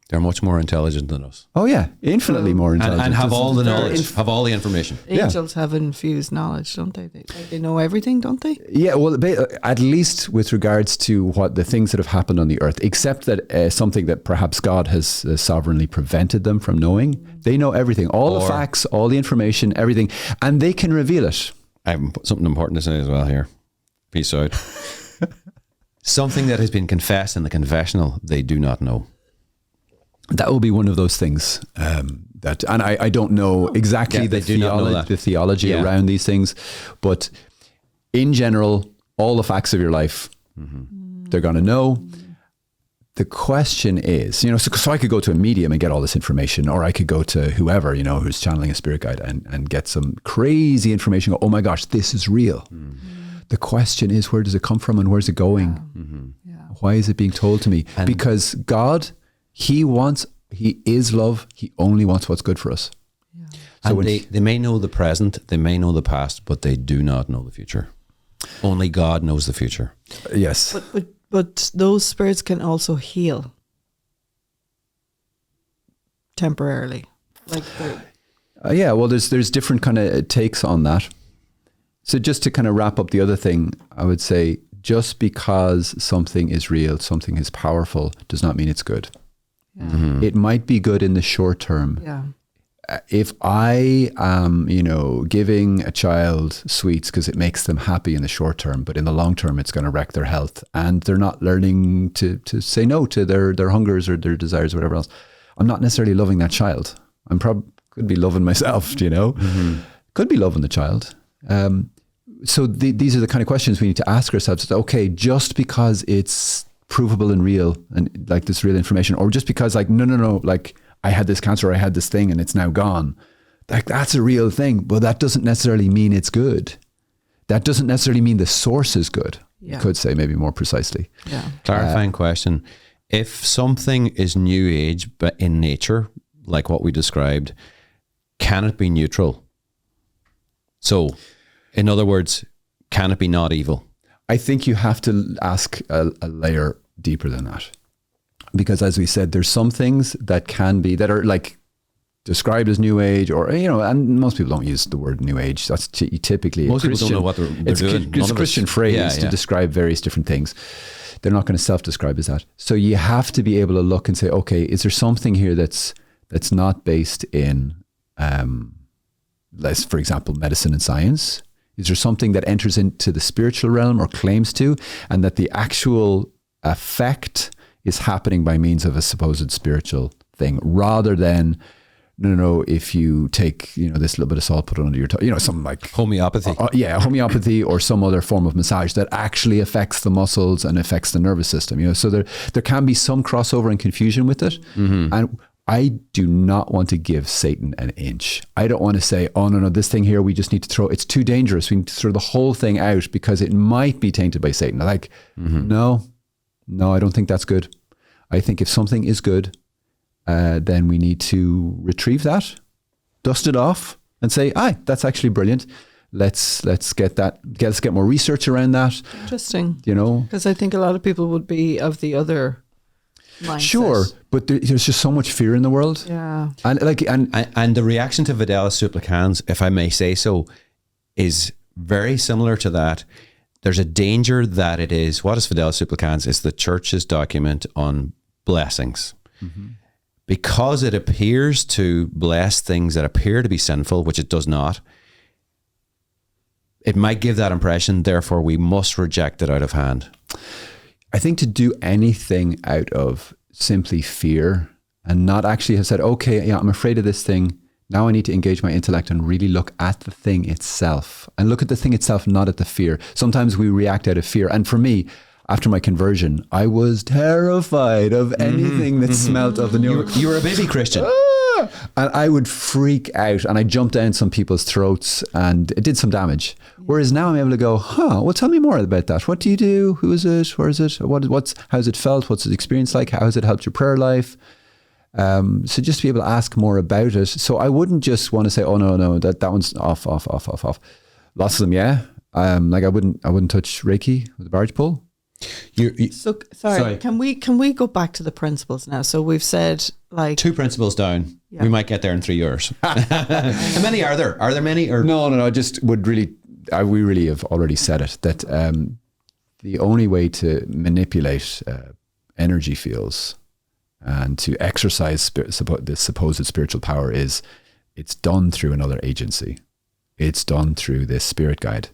They're much more intelligent than us. Oh yeah, infinitely more intelligent. And have all the knowledge, have all the information. Angels have infused knowledge, don't they? They know everything, don't they? Yeah, well, at least with regards to what the things that have happened on the earth, except that something that perhaps God has sovereignly prevented them from knowing. They know everything, all the facts, all the information, everything, and they can reveal it. I have something important to say as well here. Peace out. Something that has been confessed in the confessional, they do not know. That will be one of those things and I don't know exactly the theology around these things, but in general, all the facts of your life, they're going to know. The question is, so I could go to a medium and get all this information, or I could go to whoever, who's channeling a spirit guide and get some crazy information. Go, oh my gosh, this is real. The question is, where does it come from and where's it going? Why is it being told to me? And because God, He is love. He only wants what's good for us. So and they may know the present, they may know the past, but they do not know the future. Only God knows the future. Yes. But those spirits can also heal temporarily. Well, there's different kind of takes on that. So just to kind of wrap up the other thing, I would say just because something is real, something is powerful, does not mean it's good. It might be good in the short term. Yeah. If I am, giving a child sweets because it makes them happy in the short term, but in the long term, it's going to wreck their health and they're not learning to say no to their hungers or their desires or whatever else, I'm not necessarily loving that child. I'm could be loving myself, could be loving the child. So these are the kind of questions we need to ask ourselves. Okay, just because it's provable and real and like this real information, or just because like, no, like, I had this cancer, I had this thing and it's now gone. Like that's a real thing, but that doesn't necessarily mean it's good. That doesn't necessarily mean the source is good. You could say maybe more precisely. Yeah. Clarifying question. If something is new age, but in nature, like what we described, can it be neutral? So in other words, can it be not evil? I think you have to ask a layer deeper than that. Because as we said, there's some things that are like described as new age, or, and most people don't use the word new age. That's typically most people don't know what they're doing. It's a Christian phrase to describe various different things. They're not going to self-describe as that. So you have to be able to look and say, okay, is there something here that's not based in, for example, medicine and science? Is there something that enters into the spiritual realm or claims to, and that the actual effect is happening by means of a supposed spiritual thing, rather than, no, if you take, this little bit of salt, put it under your tongue, something like homeopathy. Homeopathy or some other form of massage that actually affects the muscles and affects the nervous system, so there can be some crossover and confusion with it. And I do not want to give Satan an inch. I don't want to say, oh, no, this thing here, we just need to throw, it's too dangerous. We need to throw the whole thing out because it might be tainted by Satan. Like, no, I don't think that's good. I think if something is good, then we need to retrieve that, dust it off and say, that's actually brilliant. Let's get more research around that. Interesting. Because I think a lot of people would be of the other mindset. Sure, but there's just so much fear in the world. Yeah. And the reaction to Fidelis Supplicans, if I may say so, is very similar to that. There's a danger that it is, what is Fidelis Supplicans? It's the church's document on blessings. Because it appears to bless things that appear to be sinful, which it does not, it might give that impression, therefore we must reject it out of hand. I think to do anything out of simply fear and not actually have said, okay, I'm afraid of this thing. Now I need to engage my intellect and really look at the thing itself, and look at the thing itself, not at the fear. Sometimes we react out of fear. And for me, after my conversion, I was terrified of anything that smelled of the new. You were a baby Christian. And I would freak out and I jumped down some people's throats and it did some damage. Whereas now I'm able to go, well, tell me more about that. What do you do? Who is it? Where is it? How's it felt? What's the experience like? How has it helped your prayer life? So just to be able to ask more about it. So I wouldn't just want to say, oh no, that one's off. Lots of them, yeah. Like I wouldn't touch Reiki with a barge pole. Sorry. Can we go back to the principles now? So we've said like 2 principles down. Yeah. We might get there in 3 years. How many are there? Are there many? Or no. I just would really. We really have already said it that the only way to manipulate energy fields and to exercise this supposed spiritual power is it's done through another agency. It's done through this spirit guide,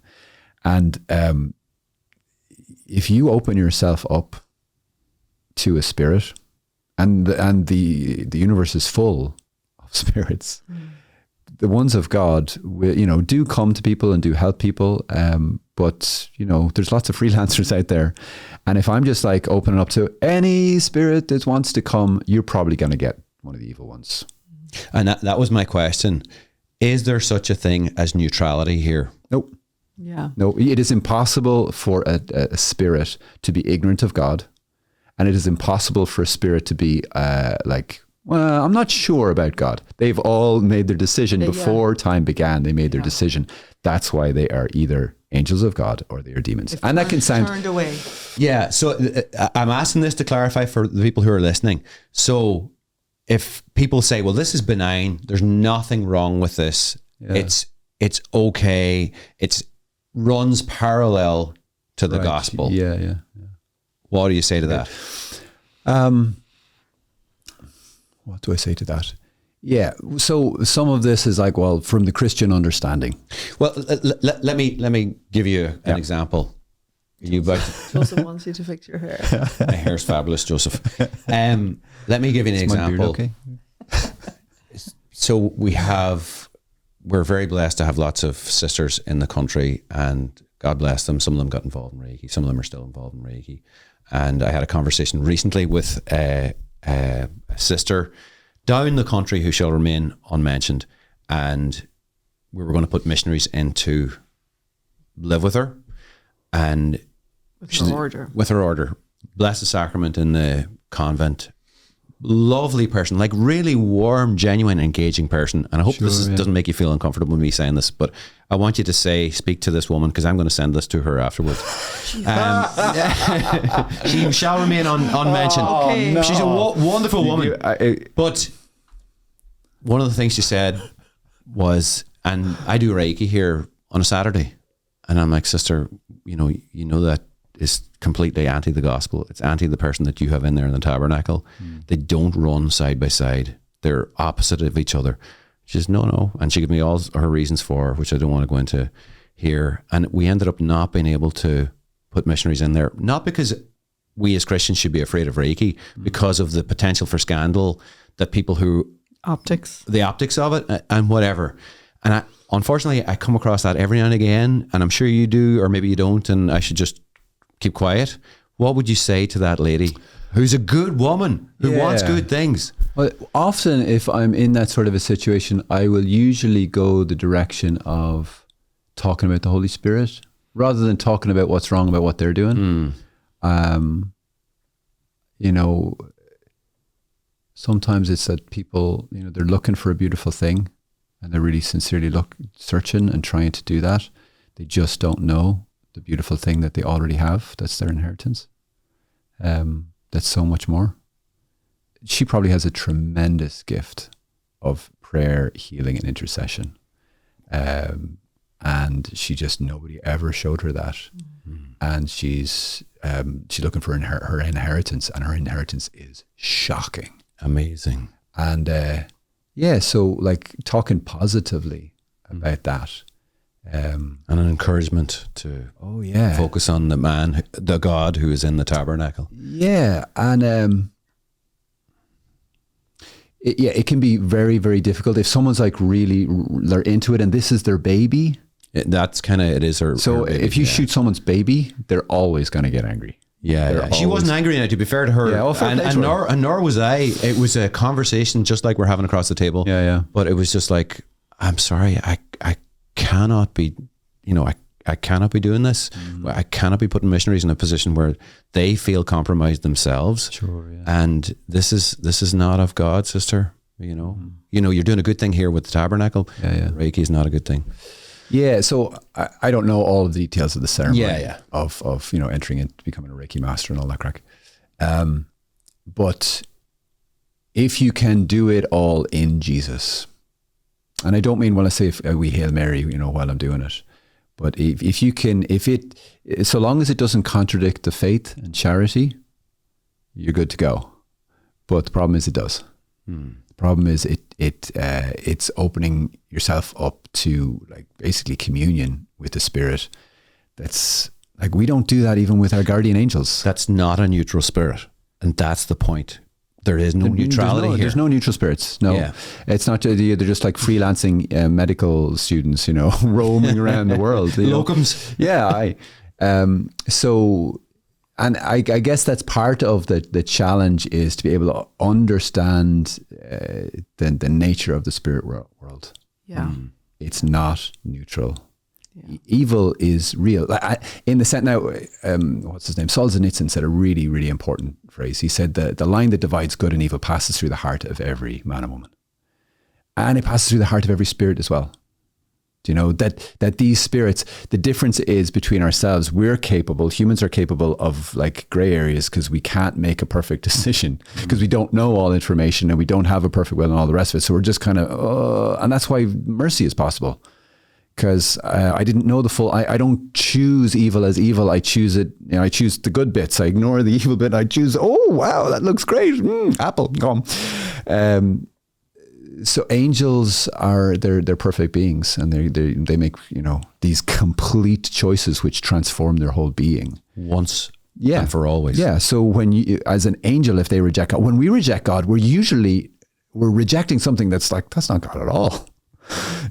and if you open yourself up to a spirit, and the universe is full of spirits, the ones of God will, do come to people and do help people. but there's lots of freelancers out there. And if I'm just like opening up to any spirit that wants to come, you're probably going to get one of the evil ones. And that was my question. Is there such a thing as neutrality here? Nope. Yeah. No, it is impossible for a spirit to be ignorant of God. And it is impossible for a spirit to be well, I'm not sure about God. They've all made their decision before time began. They made their decision. That's why they are either angels of God or they are demons. And that can sound... Turned away. Yeah. So I'm asking this to clarify for the people who are listening. So if people say, well, this is benign, there's nothing wrong with this. Yeah. It's okay. It's runs parallel to the gospel. Yeah. What do you say to that? What do I say to that? Yeah. So some of this is like, well, from the Christian understanding. Well, let me give you an example. Joseph wants you to fix your hair. My hair's fabulous, Joseph. Let me give you an example. Beard, okay. So we're very blessed to have lots of sisters in the country, and God bless them. Some of them got involved in Reiki. Some of them are still involved in Reiki. And I had a conversation recently with a sister down the country who shall remain unmentioned, and we were going to put missionaries in to live with her, and with her order, bless the sacrament in the convent. Lovely person, like really warm, genuine, engaging person. And I hope doesn't make you feel uncomfortable with me saying this, but I want you to speak to this woman, because I'm going to send this to her afterwards. She shall remain unmentioned. Okay. No. She's a wonderful woman. But one of the things she said was, and I do Reiki here on a Saturday, and I'm like, sister, you know that is completely anti the gospel. It's anti the person that you have in there in the tabernacle. They don't run side by side. They're opposite of each other. She says, no. And she gave me all her reasons for, which I don't want to go into here. And we ended up not being able to put missionaries in there, not because we as Christians should be afraid of Reiki, because of the potential for scandal, that people who... the optics of it and whatever. And unfortunately, I come across that every now and again, and I'm sure you do, or maybe you don't, and I should just keep quiet. What would you say to that lady who's a good woman, who wants good things? Well, often if I'm in that sort of a situation, I will usually go the direction of talking about the Holy Spirit rather than talking about what's wrong about what they're doing. Sometimes it's that people, they're looking for a beautiful thing, and they're really sincerely searching and trying to do that. They just don't know the beautiful thing that they already have. That's their inheritance. That's so much more. She probably has a tremendous gift of prayer, healing, and intercession. And nobody ever showed her that. And she's looking for her inheritance, and her inheritance is shocking. Amazing. And so like talking positively about that. And an encouragement to focus on the God who is in the tabernacle. Yeah. And it can be very, very difficult if someone's like really, they're into it and this is their baby. That's kind of, it is her. So her baby, if you shoot someone's baby, they're always going to get angry. Yeah. She wasn't angry now, to be fair to her. Yeah, and nor was I. It was a conversation just like we're having across the table. Yeah. But it was just like, I'm sorry, I cannot be, I cannot be doing this. I cannot be putting missionaries in a position where they feel compromised themselves. Sure, yeah. And this is not of God, sister. You're doing a good thing here with the tabernacle. Yeah. Reiki is not a good thing. Yeah, so I don't know all of the details of the ceremony of entering and becoming a Reiki master and all that crack. But if you can do it all in Jesus, and I don't mean when I say if we Hail Mary, while I'm doing it, but if you can, so long as it doesn't contradict the faith and charity, you're good to go. But the problem is it does. The problem is it's opening yourself up to like basically communion with the Spirit. That's like, we don't do that even with our guardian angels. That's not a neutral spirit. And that's the point. There is no neutrality here. There's no neutral spirits. No, Yeah. it's not. They're just like freelancing medical students, roaming around the world. Locums. Yeah. And I guess that's part of the challenge, is to be able to understand the nature of the spirit world. Yeah. It's not neutral. Yeah. Evil is real. In the sense now, what's his name? Solzhenitsyn said a really, really important phrase. He said the line that divides good and evil passes through the heart of every man and woman. And it passes through the heart of every spirit as well. Do you know that these spirits, the difference is between ourselves, humans are capable of like gray areas because we can't make a perfect decision because we don't know all information and we don't have a perfect will and all the rest of it. So we're just kind of, and that's why mercy is possible. Because I didn't know the full, I don't choose evil as evil. I choose it, I choose the good bits. I ignore the evil bit. I choose, oh, wow, that looks great. Apple, go on. So angels they're perfect beings, and they make, these complete choices which transform their whole being. Once and for always. Yeah. So when you, as an angel, if they reject God, when we reject God, we're rejecting something that's not God at all.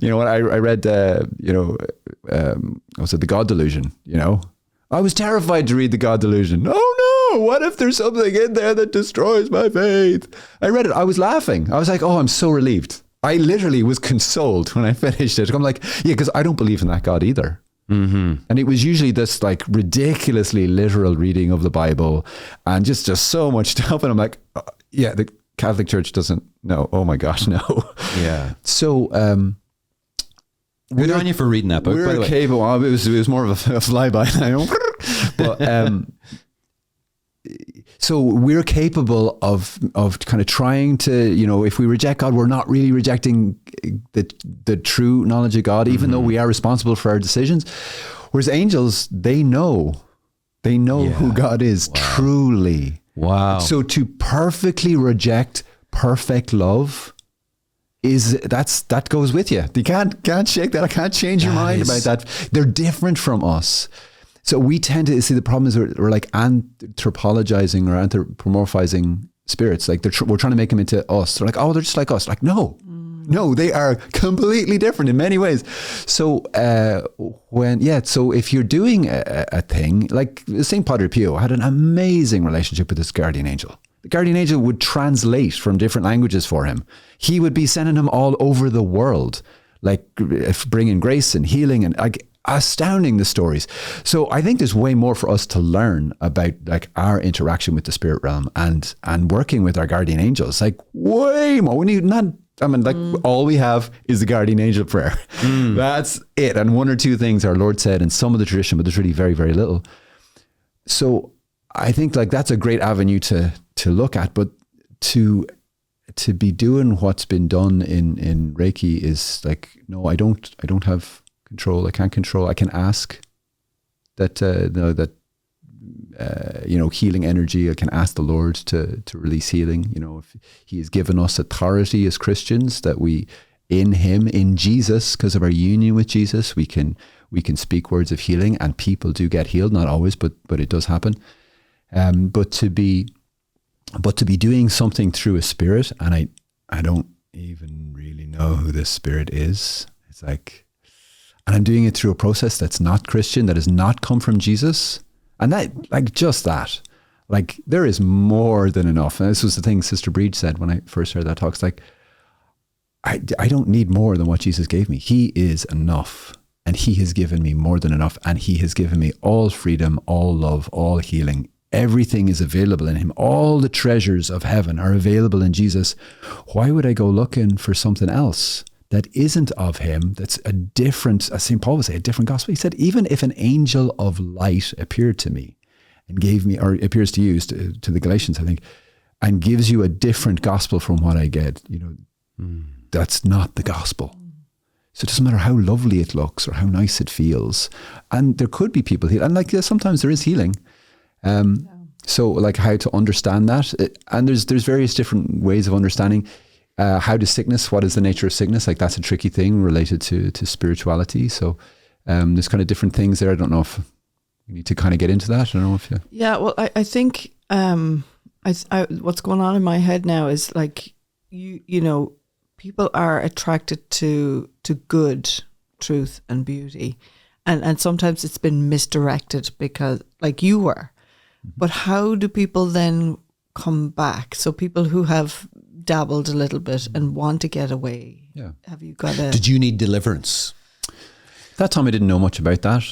When I read, was it The God Delusion? I was terrified to read The God Delusion. Oh no, what if there's something in there that destroys my faith? I read it, I was laughing. I was like, oh, I'm so relieved. I literally was consoled when I finished it. I'm like, yeah, because I don't believe in that God either. Mm-hmm. And it was usually this like ridiculously literal reading of the Bible and just so much stuff. And I'm like, yeah, the Catholic Church doesn't know. Oh my gosh, no. Yeah. So, good on you for reading that book, by the way. Capable. It was more of a flyby now. But so we're capable of kind of trying to, if we reject God, we're not really rejecting the true knowledge of God, even though we are responsible for our decisions. Whereas angels, they know who God is truly. Wow. So to perfectly reject perfect love, that goes with you. You can't shake that. I can't change your mind about that. They're different from us. So we tend to see the problem is we're like anthropologizing or anthropomorphizing spirits. Like we're trying to make them into us. They're like, oh, they're just like us. Like, no, they are completely different in many ways. So so if you're doing a thing, like St. Padre Pio had an amazing relationship with his guardian angel. The guardian angel would translate from different languages for him. He would be sending him all over the world, like bringing grace and healing and like astounding the stories. So I think there's way more for us to learn about like our interaction with the spirit realm and working with our guardian angels. Like way more. We need all we have is the guardian angel prayer. That's it. And one or two things our Lord said in some of the tradition, but there's really very, very little. So I think like that's a great avenue to look at, but to be doing what's been done in Reiki is like, no, I don't have control. I can't control. I can ask that, healing energy. I can ask the Lord to release healing. If He has given us authority as Christians, that we, in Him, in Jesus, because of our union with Jesus, we can speak words of healing, and people do get healed. Not always, but it does happen. But to be doing something through a spirit, and I don't even really know who this spirit is. It's like, and I'm doing it through a process that's not Christian, that has not come from Jesus. And that, like, just that, like, there is more than enough. And this was the thing Sister Breed said when I first heard that talk. It's like, I don't need more than what Jesus gave me. He is enough. And He has given me more than enough. And He has given me all freedom, all love, all healing. Everything is available in Him. All the treasures of heaven are available in Jesus. Why would I go looking for something else that isn't of Him, that's a different, as St. Paul would say, a different gospel? He said, even if an angel of light appeared to me and gave me, or appears to you, to the Galatians, I think, and gives you a different gospel from what I get, that's not the gospel. So it doesn't matter how lovely it looks or how nice it feels. And there could be people healed. And like, sometimes there is healing. So like how to understand that. And there's various different ways of understanding how does sickness, what is the nature of sickness? Like that's a tricky thing related to spirituality. So there's kind of different things there. I don't know if you need to kind of get into that. I don't know if you... Yeah, well, I think, and what's going on in my head now is like, you know, people are attracted to good, truth and beauty. And sometimes it's been misdirected because like you were. But how do people then come back? So people who have dabbled a little bit and want to get away. Yeah. Have you got a... Did you need deliverance? That time I didn't know much about that.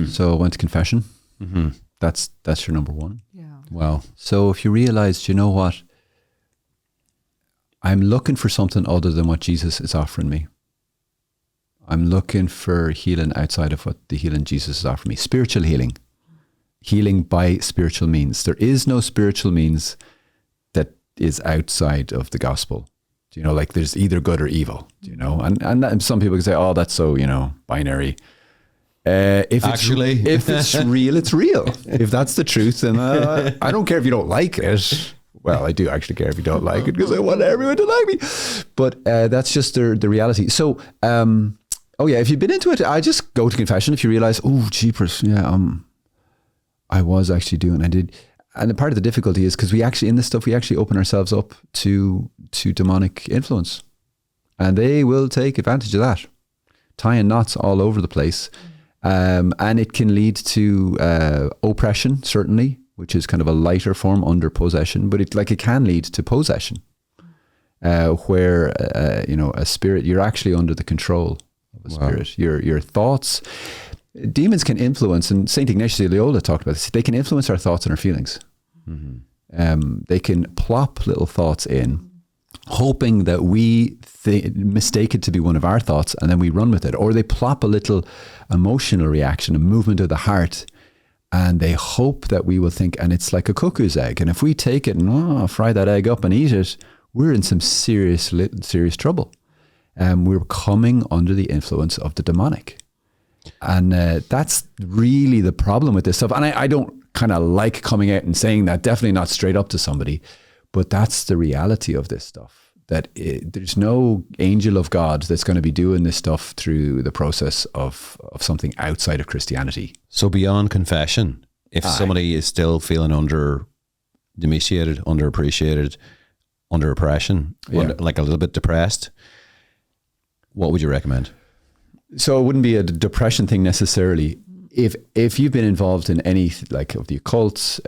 So I went to confession. Mm-hmm. That's your number one. Yeah. Wow. So if you realize, you know what? I'm looking for something other than what Jesus is offering me. I'm looking for healing outside of what the healing Jesus is offering me. Spiritual healing. Healing by spiritual means. There is no spiritual means that is outside of the gospel. You know, like there's either good or evil, you know, and some people can say, oh, that's so, you know, binary. If it's real, it's real. If that's the truth, then I don't care if you don't like it. Well, I do actually care if you don't like it because I want everyone to like me. But that's just the reality. So, if you've been into it, I just go to confession. If you realize, oh, jeepers, I was actually I did. And a part of the difficulty is because we actually open ourselves up to demonic influence, and they will take advantage of that, tying knots all over the place. And it can lead to oppression, certainly, which is kind of a lighter form under possession, but it can lead to possession, where a spirit, you're actually under the control of a spirit. Your thoughts, demons can influence, and Saint Ignatius of Loyola talked about this. They can influence our thoughts and our feelings. Mm-hmm. They can plop little thoughts in, hoping that we mistake it to be one of our thoughts, and then we run with it. Or they plop a little emotional reaction, a movement of the heart, and they hope that we will think, and it's like a cuckoo's egg. And if we take it and fry that egg up and eat it, we're in some serious trouble. We're coming under the influence of the demonic. And that's really the problem with this stuff. And I don't kind of like coming out and saying that, definitely not straight up to somebody, but that's the reality of this stuff. That there's no angel of God that's going to be doing this stuff through the process of something outside of Christianity. So beyond confession, if somebody is still feeling under-domesticated, underappreciated, under oppression, like a little bit depressed, what would you recommend? So it wouldn't be a depression thing necessarily. If you've been involved in any like of the occults,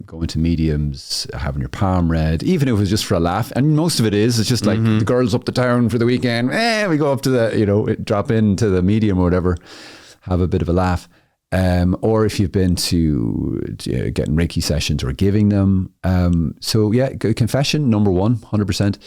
going to mediums, having your palm read, even if it was just for a laugh, and most of it's just like the girls up the town for the weekend, we go up to the, drop into the medium or whatever, have a bit of a laugh. Or if you've been to getting Reiki sessions or giving them. Confession, number one, 100%.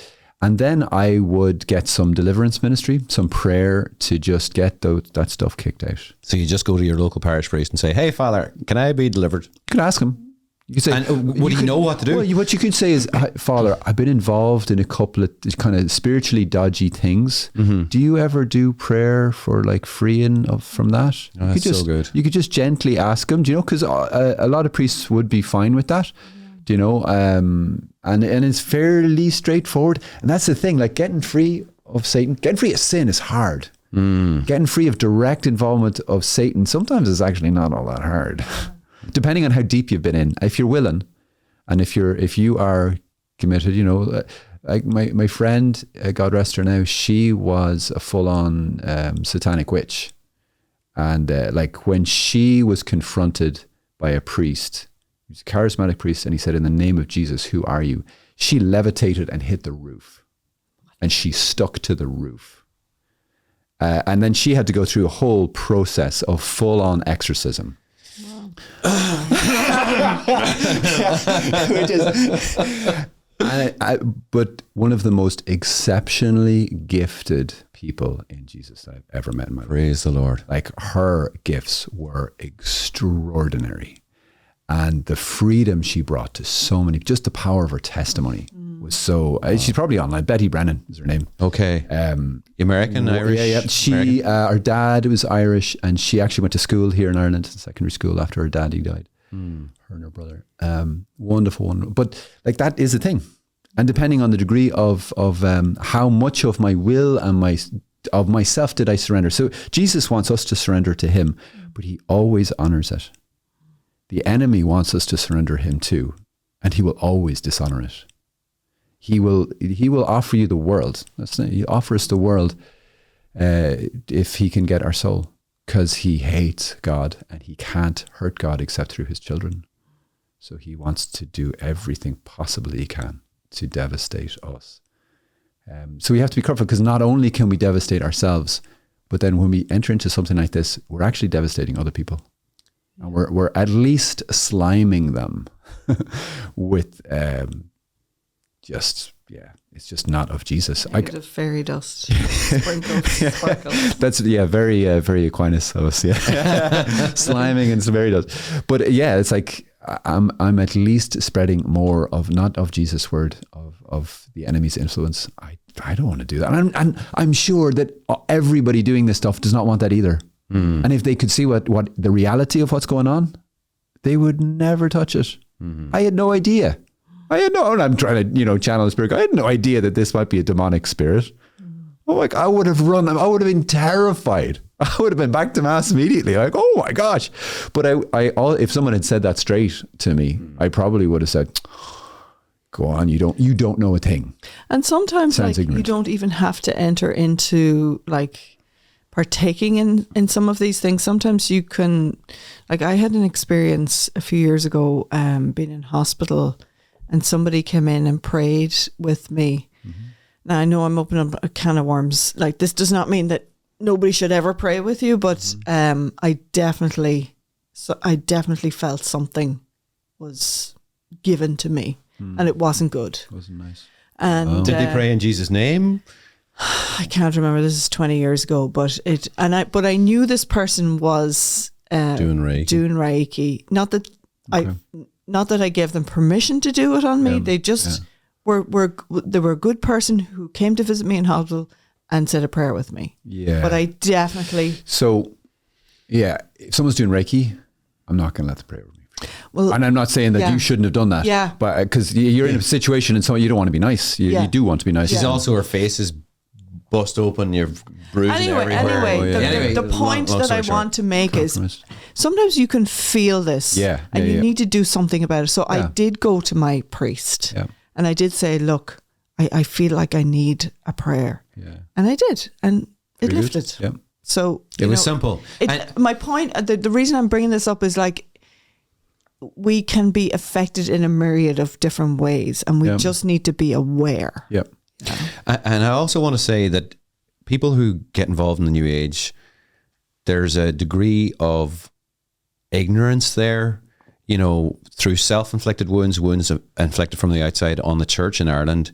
And then I would get some deliverance ministry, some prayer to just get that stuff kicked out. So you just go to your local parish priest and say, hey, Father, can I be delivered? You can ask him. You can say, and would he know what to do? Well, what you could say is, Father, I've been involved in a couple of kind of spiritually dodgy things. Mm-hmm. Do you ever do prayer for like freeing from that? Oh, that's so good. You could just gently ask him, because a lot of priests would be fine with that. And it's fairly straightforward. And that's the thing, like getting free of Satan, getting free of sin is hard. Getting free of direct involvement of Satan sometimes is actually not all that hard, depending on how deep you've been in. If you're willing, and if you are committed, like my friend, God rest her now, she was a full-on satanic witch. And like when she was confronted by a priest, he was a charismatic priest, and he said, in the name of Jesus, who are you? She levitated and hit the roof, and she stuck to the roof. And then she had to go through a whole process of full-on exorcism. Wow. But one of the most exceptionally gifted people in Jesus I've ever met in my life. Praise the Lord. Like her gifts were extraordinary. And the freedom she brought to so many, just the power of her testimony was so, she's probably online. Betty Brennan is her name. Okay. American, Irish? Yeah. She, her dad was Irish, and she actually went to school here in Ireland, secondary school, after her daddy died. Her and her brother. Wonderful. But like that is a thing. And depending on the degree of how much of my will and of myself did I surrender. So Jesus wants us to surrender to him, but he always honors it. The enemy wants us to surrender him too. and he will always dishonor it. He will offer you the world. He offers the world if he can get our soul, because he hates God and he can't hurt God except through his children. So he wants to do everything possibly he can to devastate us. So we have to be careful, because not only can we devastate ourselves, but then when we enter into something like this, we're actually devastating other people. And we're at least sliming them with it's just not of Jesus. Negative fairy dust, sprinkles, sparkles. That's very very Aquinas of us, sliming and fairy dust. But it's like I'm at least spreading more of not of Jesus' word, of the enemy's influence. I don't want to do that, and I'm sure that everybody doing this stuff does not want that either. And if they could see what the reality of what's going on, they would never touch it. I had no idea. And I'm trying to, channel the spirit. I had no idea that this might be a demonic spirit. Oh, like I would have run. I would have been terrified. I would have been back to mass immediately. Like, oh my gosh. But if someone had said that straight to me, I probably would have said, go on, you don't know a thing. And sometimes you don't even have to enter into partaking in some of these things. Sometimes you can, I had an experience a few years ago, being in hospital, and somebody came in and prayed with me. Now I know I'm opening up a can of worms. This does not mean that nobody should ever pray with you, but I definitely felt something was given to me, and it wasn't good. It wasn't nice. And did they pray in Jesus' name? I can't remember. This is 20 years ago, but I knew this person was doing Reiki. Not that I gave them permission to do it on me. They just they were a good person who came to visit me in hospital and said a prayer with me. Yeah. But I definitely... So, if someone's doing Reiki, I'm not going to let them pray with me. Well, and I'm not saying that you shouldn't have done that. Yeah. But because you're in a situation and so you don't want to be nice. You do want to be nice. She's also, her face is bust open, you're bruising everywhere. Anyway, the point that I want to make is sometimes you can feel this and you need to do something about it. So I did go to my priest and I did say, look, I feel like I need a prayer. Yeah. And I did. And it lifted. Yeah. So it was simple. My point, the reason I'm bringing this up is we can be affected in a myriad of different ways, and we just need to be aware. Yep. And I also want to say that people who get involved in the New Age, there's a degree of ignorance there, through self-inflicted wounds inflicted from the outside on the church in Ireland.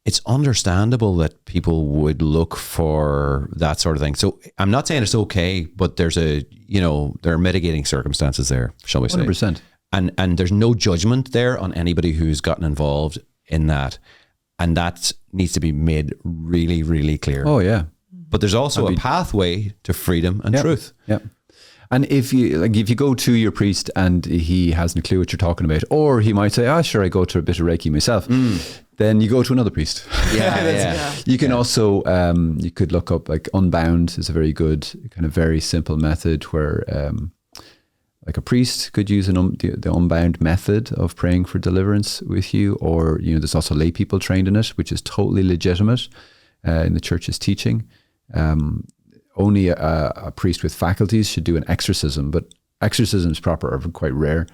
It's understandable that people would look for that sort of thing. So I'm not saying it's okay, but there's there are mitigating circumstances there, shall we say. 100%. And there's no judgment there on anybody who's gotten involved in that. And that needs to be made really, really clear. Oh, yeah. But there's also a pathway to freedom and truth. Yeah. And if you go to your priest and he hasn't a clue what you're talking about, or he might say, sure, I go to a bit of Reiki myself, then you go to another priest. You can also, you could look up Unbound is a very good, kind of very simple method where a priest could use the Unbound method of praying for deliverance with you, or there's also lay people trained in it, which is totally legitimate in the church's teaching. Only a priest with faculties should do an exorcism, but exorcisms proper are quite rare.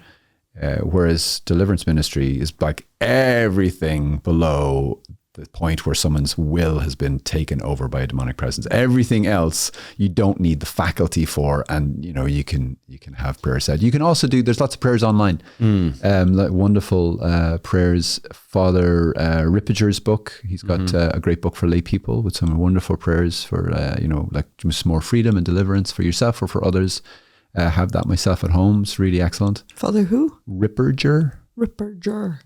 Whereas deliverance ministry is everything below the point where someone's will has been taken over by a demonic presence. Everything else you don't need the faculty for, and you can have prayer said. You can also there's lots of prayers online, wonderful prayers. Father Rippager's book, he's got a great book for lay people with some wonderful prayers for just more freedom and deliverance for yourself or for others. Have that myself at home. It's really excellent. Father who? Rippager. Rippager.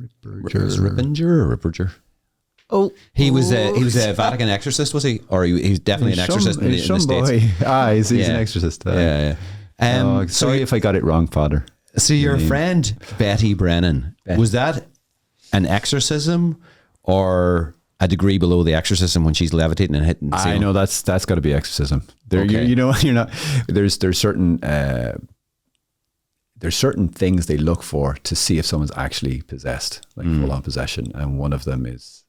Oh, he was a Vatican exorcist, was he? Or he was definitely an exorcist in the States. He's an exorcist. Sorry if I got it wrong, Father. So your friend Betty Brennan, was that an exorcism or a degree below the exorcism when she's levitating and hitting the ceiling? I know that's got to be exorcism. There, okay. You're not. There's certain. there's certain things they look for to see if someone's actually possessed, like full-on possession. And one of them is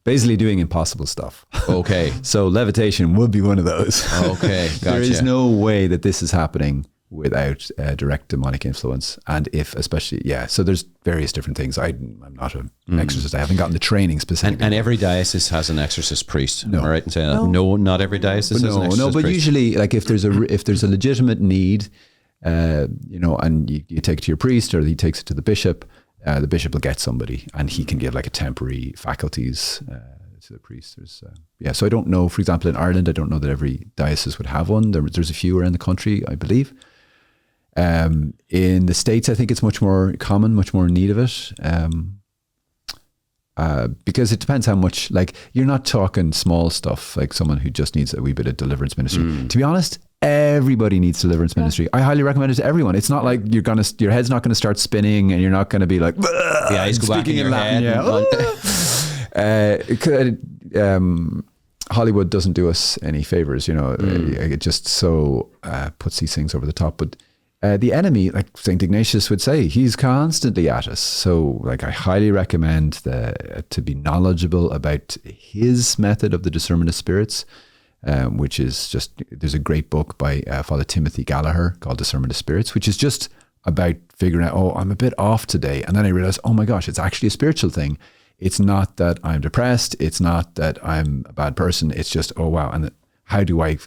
basically doing impossible stuff. Okay. So levitation would be one of those. Okay, gotcha. There is no way that this is happening without direct demonic influence. And if especially, so there's various different things. I'm not an exorcist. I haven't gotten the training specifically. And every diocese has an exorcist priest. No. Am I right in saying that? No, not every diocese has an exorcist but priest. usually, like if there's a legitimate need, and you take it to your priest, or he takes it to the bishop will get somebody, and he can give like a temporary faculties to the priest. So I don't know, for example, in Ireland, I don't know that every diocese would have one. There's a few around the country, I believe. In the States, I think it's much more common, much more in need of it. Because it depends how much, like, you're not talking small stuff, like someone who just needs a wee bit of deliverance ministry. To be honest, everybody needs deliverance ministry. I highly recommend it to everyone. It's not like your head's not going to start spinning and you're not going to be like, the eyes go back in your head. Hollywood doesn't do us any favors, it just so puts these things over the top. But the enemy, like St. Ignatius would say, he's constantly at us. So like I highly recommend to be knowledgeable about his method of the discernment of spirits, which is just, there's a great book by Father Timothy Gallagher called Discernment of Spirits, which is just about figuring out, I'm a bit off today. And then I realized, oh my gosh, it's actually a spiritual thing. It's not that I'm depressed. It's not that I'm a bad person. It's just, oh wow. And how do I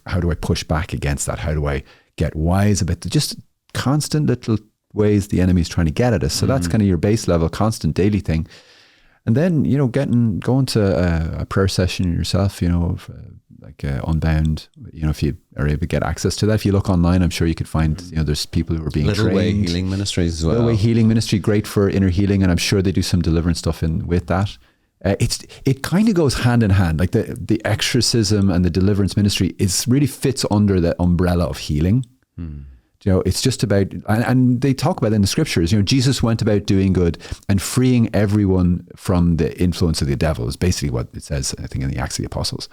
push back against that? How do I get wise about just constant little ways the enemy's trying to get at us? So that's kind of your base level, constant daily thing. And then, going to a prayer session yourself, Unbound, if you are able to get access to that. If you look online, I'm sure you could find, there's people who are being Little trained. Way Healing Ministries as well. Little Way Healing Ministry, great for inner healing, and I'm sure they do some deliverance stuff with that. It kind of goes hand in hand, like the exorcism and the deliverance ministry really fits under the umbrella of healing. It's just about, and they talk about it in the scriptures, Jesus went about doing good and freeing everyone from the influence of the devil is basically what it says, I think, in the Acts of the Apostles.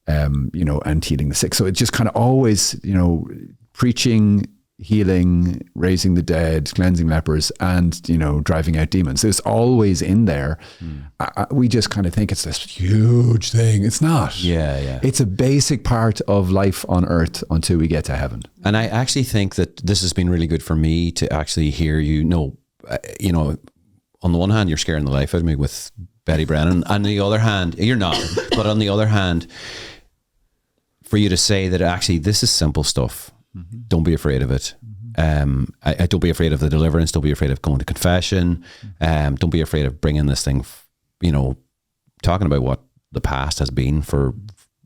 And healing the sick. So it's just kind of always, preaching, healing, raising the dead, cleansing lepers, and, driving out demons. It's always in there. We just kind of think it's this huge thing. It's not. Yeah. It's a basic part of life on earth until we get to heaven. And I actually think that this has been really good for me to actually hear on the one hand, you're scaring the life out of me with Betty Brennan. On the other hand, you're not. But on the other hand, for you to say that actually this is simple stuff. Don't be afraid of it. I don't be afraid of the deliverance. Don't be afraid of going to confession. Don't be afraid of bringing this thing, talking about what the past has been for,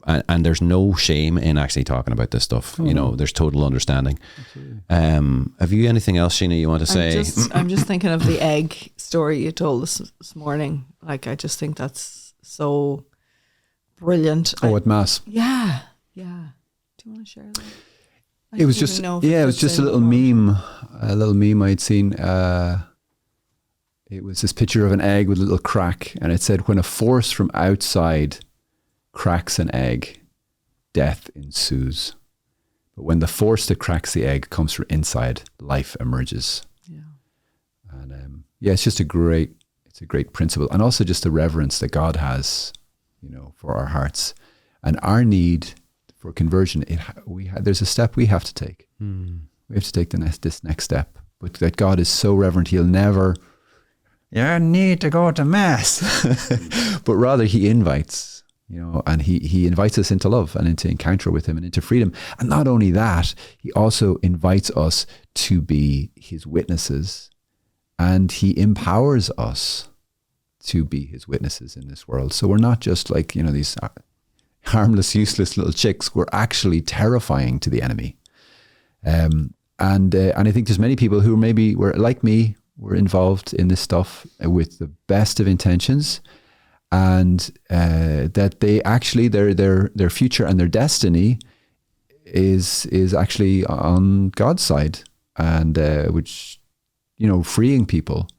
and there's no shame in actually talking about this stuff. There's total understanding. Have you anything else, Sheena, you want to say? I'm just thinking of the egg story you told us this morning. Like, I just think that's so brilliant. At Mass. Yeah. Do you want to share that? It was just a little meme I'd seen. It was this picture of an egg with a little crack, and it said, when a force from outside cracks an egg, death ensues. But when the force that cracks the egg comes from inside, life emerges. Yeah. And it's just a great principle, and also just the reverence that God has, for our hearts and our need for conversion. There's a step we have to take. We have to take this next step. But that God is so reverent, he'll never, you need to go to Mass. But rather he invites, and he invites us into love and into encounter with him and into freedom. And not only that, he also invites us to be his witnesses, and he empowers us to be his witnesses in this world. So we're not just like, these harmless, useless little chicks. We're actually terrifying to the enemy. And I think there's many people who maybe were like me, were involved in this stuff with the best of intentions, and that they actually their future and their destiny is actually on God's side, and which freeing people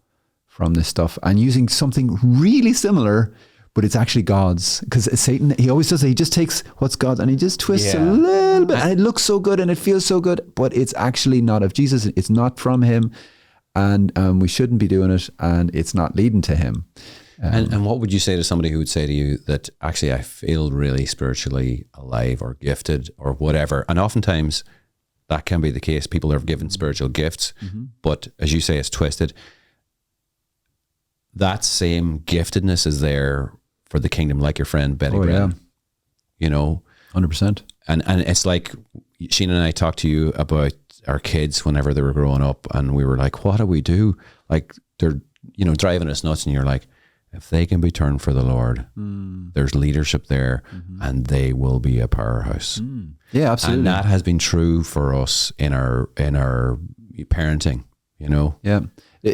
from this stuff and using something really similar, but it's actually God's. Because Satan, he always does it. He just takes what's God's and he just twists a little bit, and it looks so good and it feels so good, but it's actually not of Jesus. It's not from him, and we shouldn't be doing it, and it's not leading to him. And what would you say to somebody who would say to you that actually I feel really spiritually alive or gifted or whatever? And oftentimes that can be the case. People are given spiritual gifts, but as you say, it's twisted. That same giftedness is there for the kingdom, like your friend Betty Brennan, you know, 100%. And it's like Sheena and I talked to you about our kids whenever they were growing up, and we were like, what do we do? Like they're, you know, driving us nuts, and you're like, if they can be turned for the Lord, there's leadership there, and they will be a powerhouse. Yeah, absolutely. And that has been true for us in our parenting, you know? Yeah.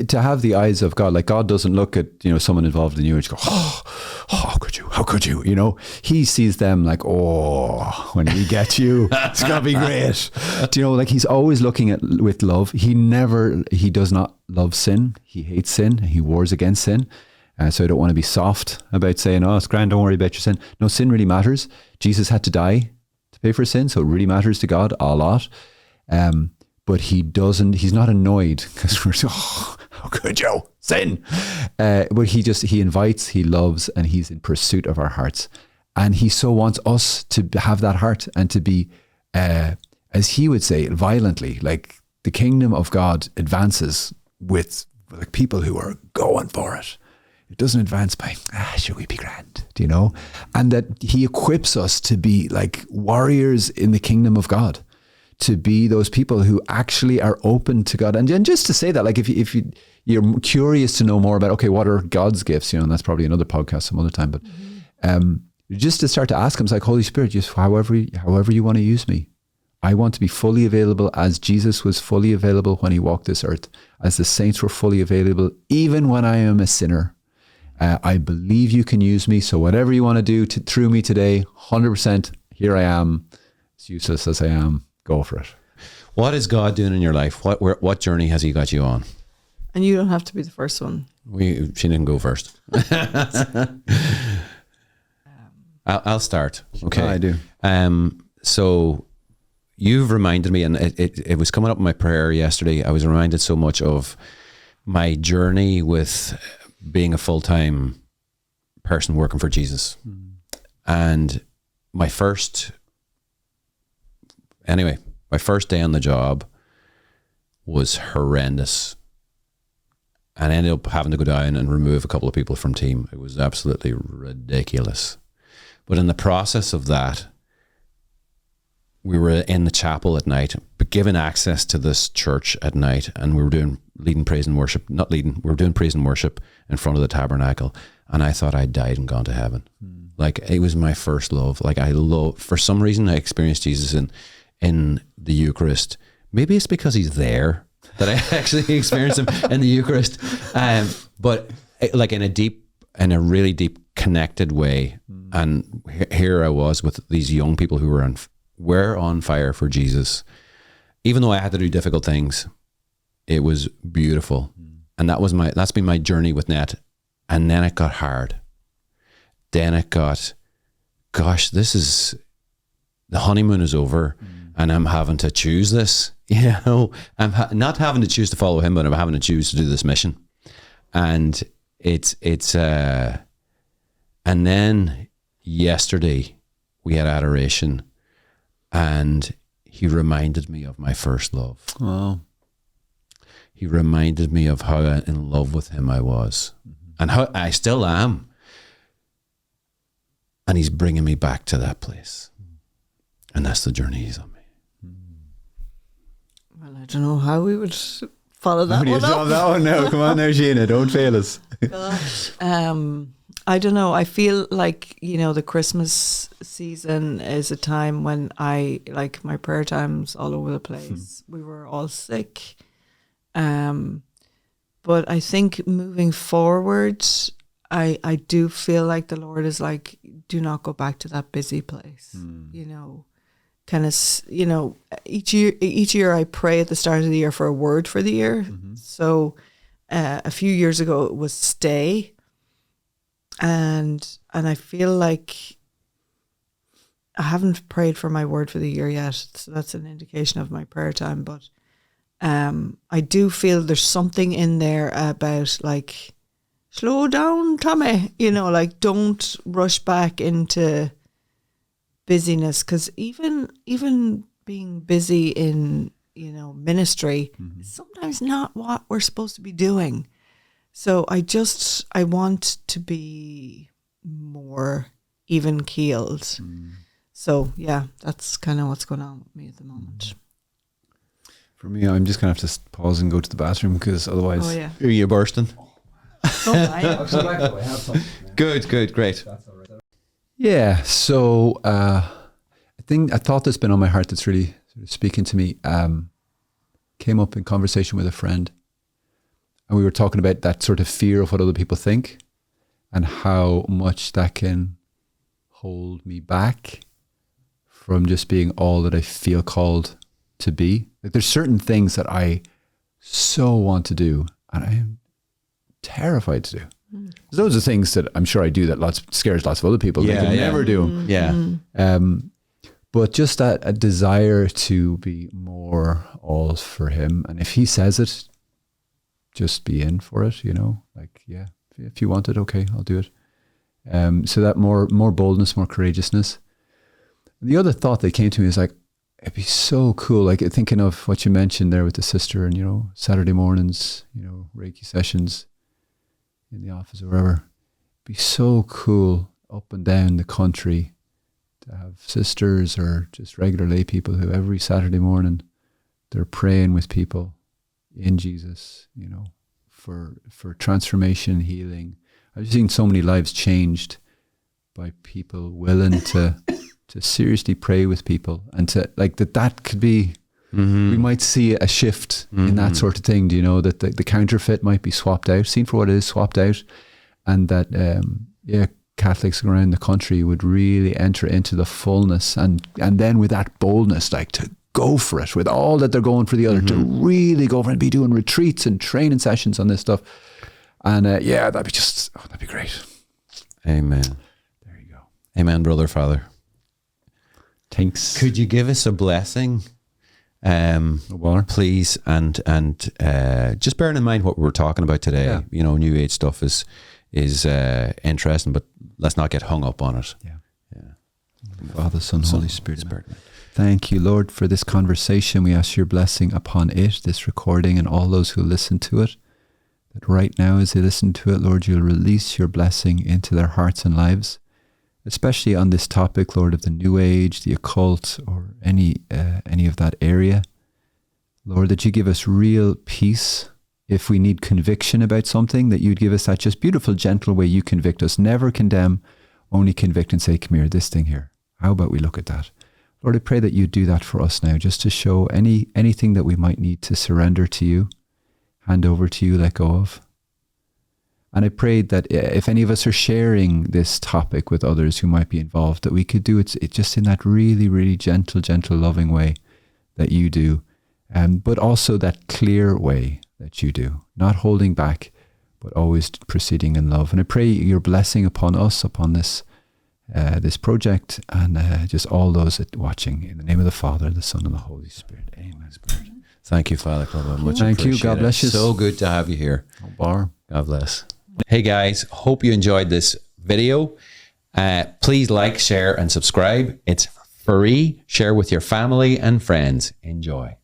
To have the eyes of God, like God doesn't look at, you know, someone involved in you and just go, oh, how could you, you know? He sees them like, oh, when we get you, it's going to be great. Do you know, like he's always looking at with love. He does not love sin. He hates sin. He wars against sin. So I don't want to be soft about saying, oh, it's grand, don't worry about your sin. No, sin really matters. Jesus had to die to pay for sin, so it really matters to God a lot. But he's not annoyed because we're so, how could you sin? But he invites, he loves, and he's in pursuit of our hearts. And he so wants us to have that heart and to be, as he would say, violently, like the kingdom of God advances with like people who are going for it. It doesn't advance by, should we be grand? Do you know? And that he equips us to be like warriors in the kingdom of God, to be those people who actually are open to God. And just to say that, like if you're curious to know more about, okay, what are God's gifts? You know, and that's probably another podcast some other time, but just to start to ask him, it's like, Holy Spirit, just however you want to use me. I want to be fully available as Jesus was fully available when he walked this earth, as the saints were fully available, even when I am a sinner. I believe you can use me. So whatever you want to do through me today, 100%, here I am. As useless as I am, go for it. What is God doing in your life? What journey has he got you on? And you don't have to be the first one. She didn't go first. I'll start. Okay. I do. So you've reminded me, and it was coming up in my prayer yesterday. I was reminded so much of my journey with being a full-time person working for Jesus. And my first day on the job was horrendous. And I ended up having to go down and remove a couple of people from team. It was absolutely ridiculous. But in the process of that, we were in the chapel at night, but given access to this church at night, and we were doing praise and worship in front of the tabernacle. And I thought I'd died and gone to heaven. Like it was my first love. Like for some reason I experienced Jesus in the Eucharist. Maybe it's because he's there that I actually experienced him in the Eucharist. But like in a really deep connected way. And here I was with these young people who were on fire for Jesus. Even though I had to do difficult things, it was beautiful. And that's been my journey with Net. And then it got hard. Then it got, gosh, the honeymoon is over and I'm having to choose this. You know, I'm not having to choose to follow him, but I'm having to choose to do this mission. And and then yesterday we had adoration and he reminded me of my first love. Oh. He reminded me of how in love with him I was and how I still am. And he's bringing me back to that place. And that's the journey he's on me. Well, I don't know how we would follow that one up. That one now. Come on now, Sheena. Don't fail us. Gosh. I don't know. I feel like, the Christmas season is a time when my prayer time's all over the place. We were all sick. But I think moving forward, I do feel like the Lord is like, do not go back to that busy place. Each year I pray at the start of the year for a word for the year. So a few years ago it was stay. and I feel like I haven't prayed for my word for the year yet, so that's an indication of my prayer time. But I do feel there's something in there about like, slow down, Tommy. You know, like don't rush back into busyness, because even being busy in, you know, ministry is sometimes not what we're supposed to be doing. So I want to be more even keeled. So yeah, that's kind of what's going on with me at the moment. For me, I'm just going to have to pause and go to the bathroom, because otherwise... Oh yeah. Are you bursting? Good, great. Yeah, so I thought that's been on my heart that's really sort of speaking to me. Came up in conversation with a friend, and we were talking about that sort of fear of what other people think and how much that can hold me back from just being all that I feel called to be. Like, there's certain things that I so want to do and I am terrified to do. There's loads of things that I'm sure I do that scares lots of other people. They can never do them. Yeah. But just a desire to be more all for him. And if he says it, just be in for it, you know, like, yeah, if you want it, okay, I'll do it. So that more boldness, more courageousness. And the other thought that came to me is like, it'd be so cool, like thinking of what you mentioned there with the sister and, you know, Saturday mornings, you know, Reiki sessions in the office or wherever. It'd be so cool up and down the country to have sisters or just regular lay people who every Saturday morning they're praying with people in Jesus, you know, for transformation, healing. I've seen so many lives changed by people willing to seriously pray with people, and to like that could be, we might see a shift in that sort of thing, do you know, that the counterfeit might be swapped out, seen for what it is, swapped out, and that, Catholics around the country would really enter into the fullness and then with that boldness, like to go for it with all that they're going for the other, to really go for it and be doing retreats and training sessions on this stuff. And that'd be great. Amen. There you go. Amen, brother, Father. Thanks. Could you give us a blessing, please? And just bearing in mind what we were talking about today, Yeah. you know, New Age stuff is interesting, but let's not get hung up on it. Yeah. Father, Son, Holy Spirit. Thank you, Lord, for this conversation. We ask your blessing upon it, this recording, and all those who listen to it. That right now, as they listen to it, Lord, you'll release your blessing into their hearts and lives, especially on this topic, Lord, of the New Age, the occult, or any of that area. Lord, that you give us real peace. If we need conviction about something, that you'd give us that just beautiful, gentle way you convict us. Never condemn, only convict and say, come here, this thing here. How about we look at that? Lord, I pray that you do that for us now, just to show anything that we might need to surrender to you, hand over to you, let go of. And I prayed that if any of us are sharing this topic with others who might be involved, that we could do it just in that really, really gentle, loving way that you do, but also that clear way that you do, not holding back, but always proceeding in love. And I pray your blessing upon us, upon this project, and just all those watching. In the name of the Father, the Son, and the Holy Spirit. Amen. Thank you, Father Columba. Much Thank you. appreciated. God bless you. So good to have you here. No bar. God bless. Hey guys, hope you enjoyed this video. Please like, share, and subscribe. It's free. Share with your family and friends. Enjoy.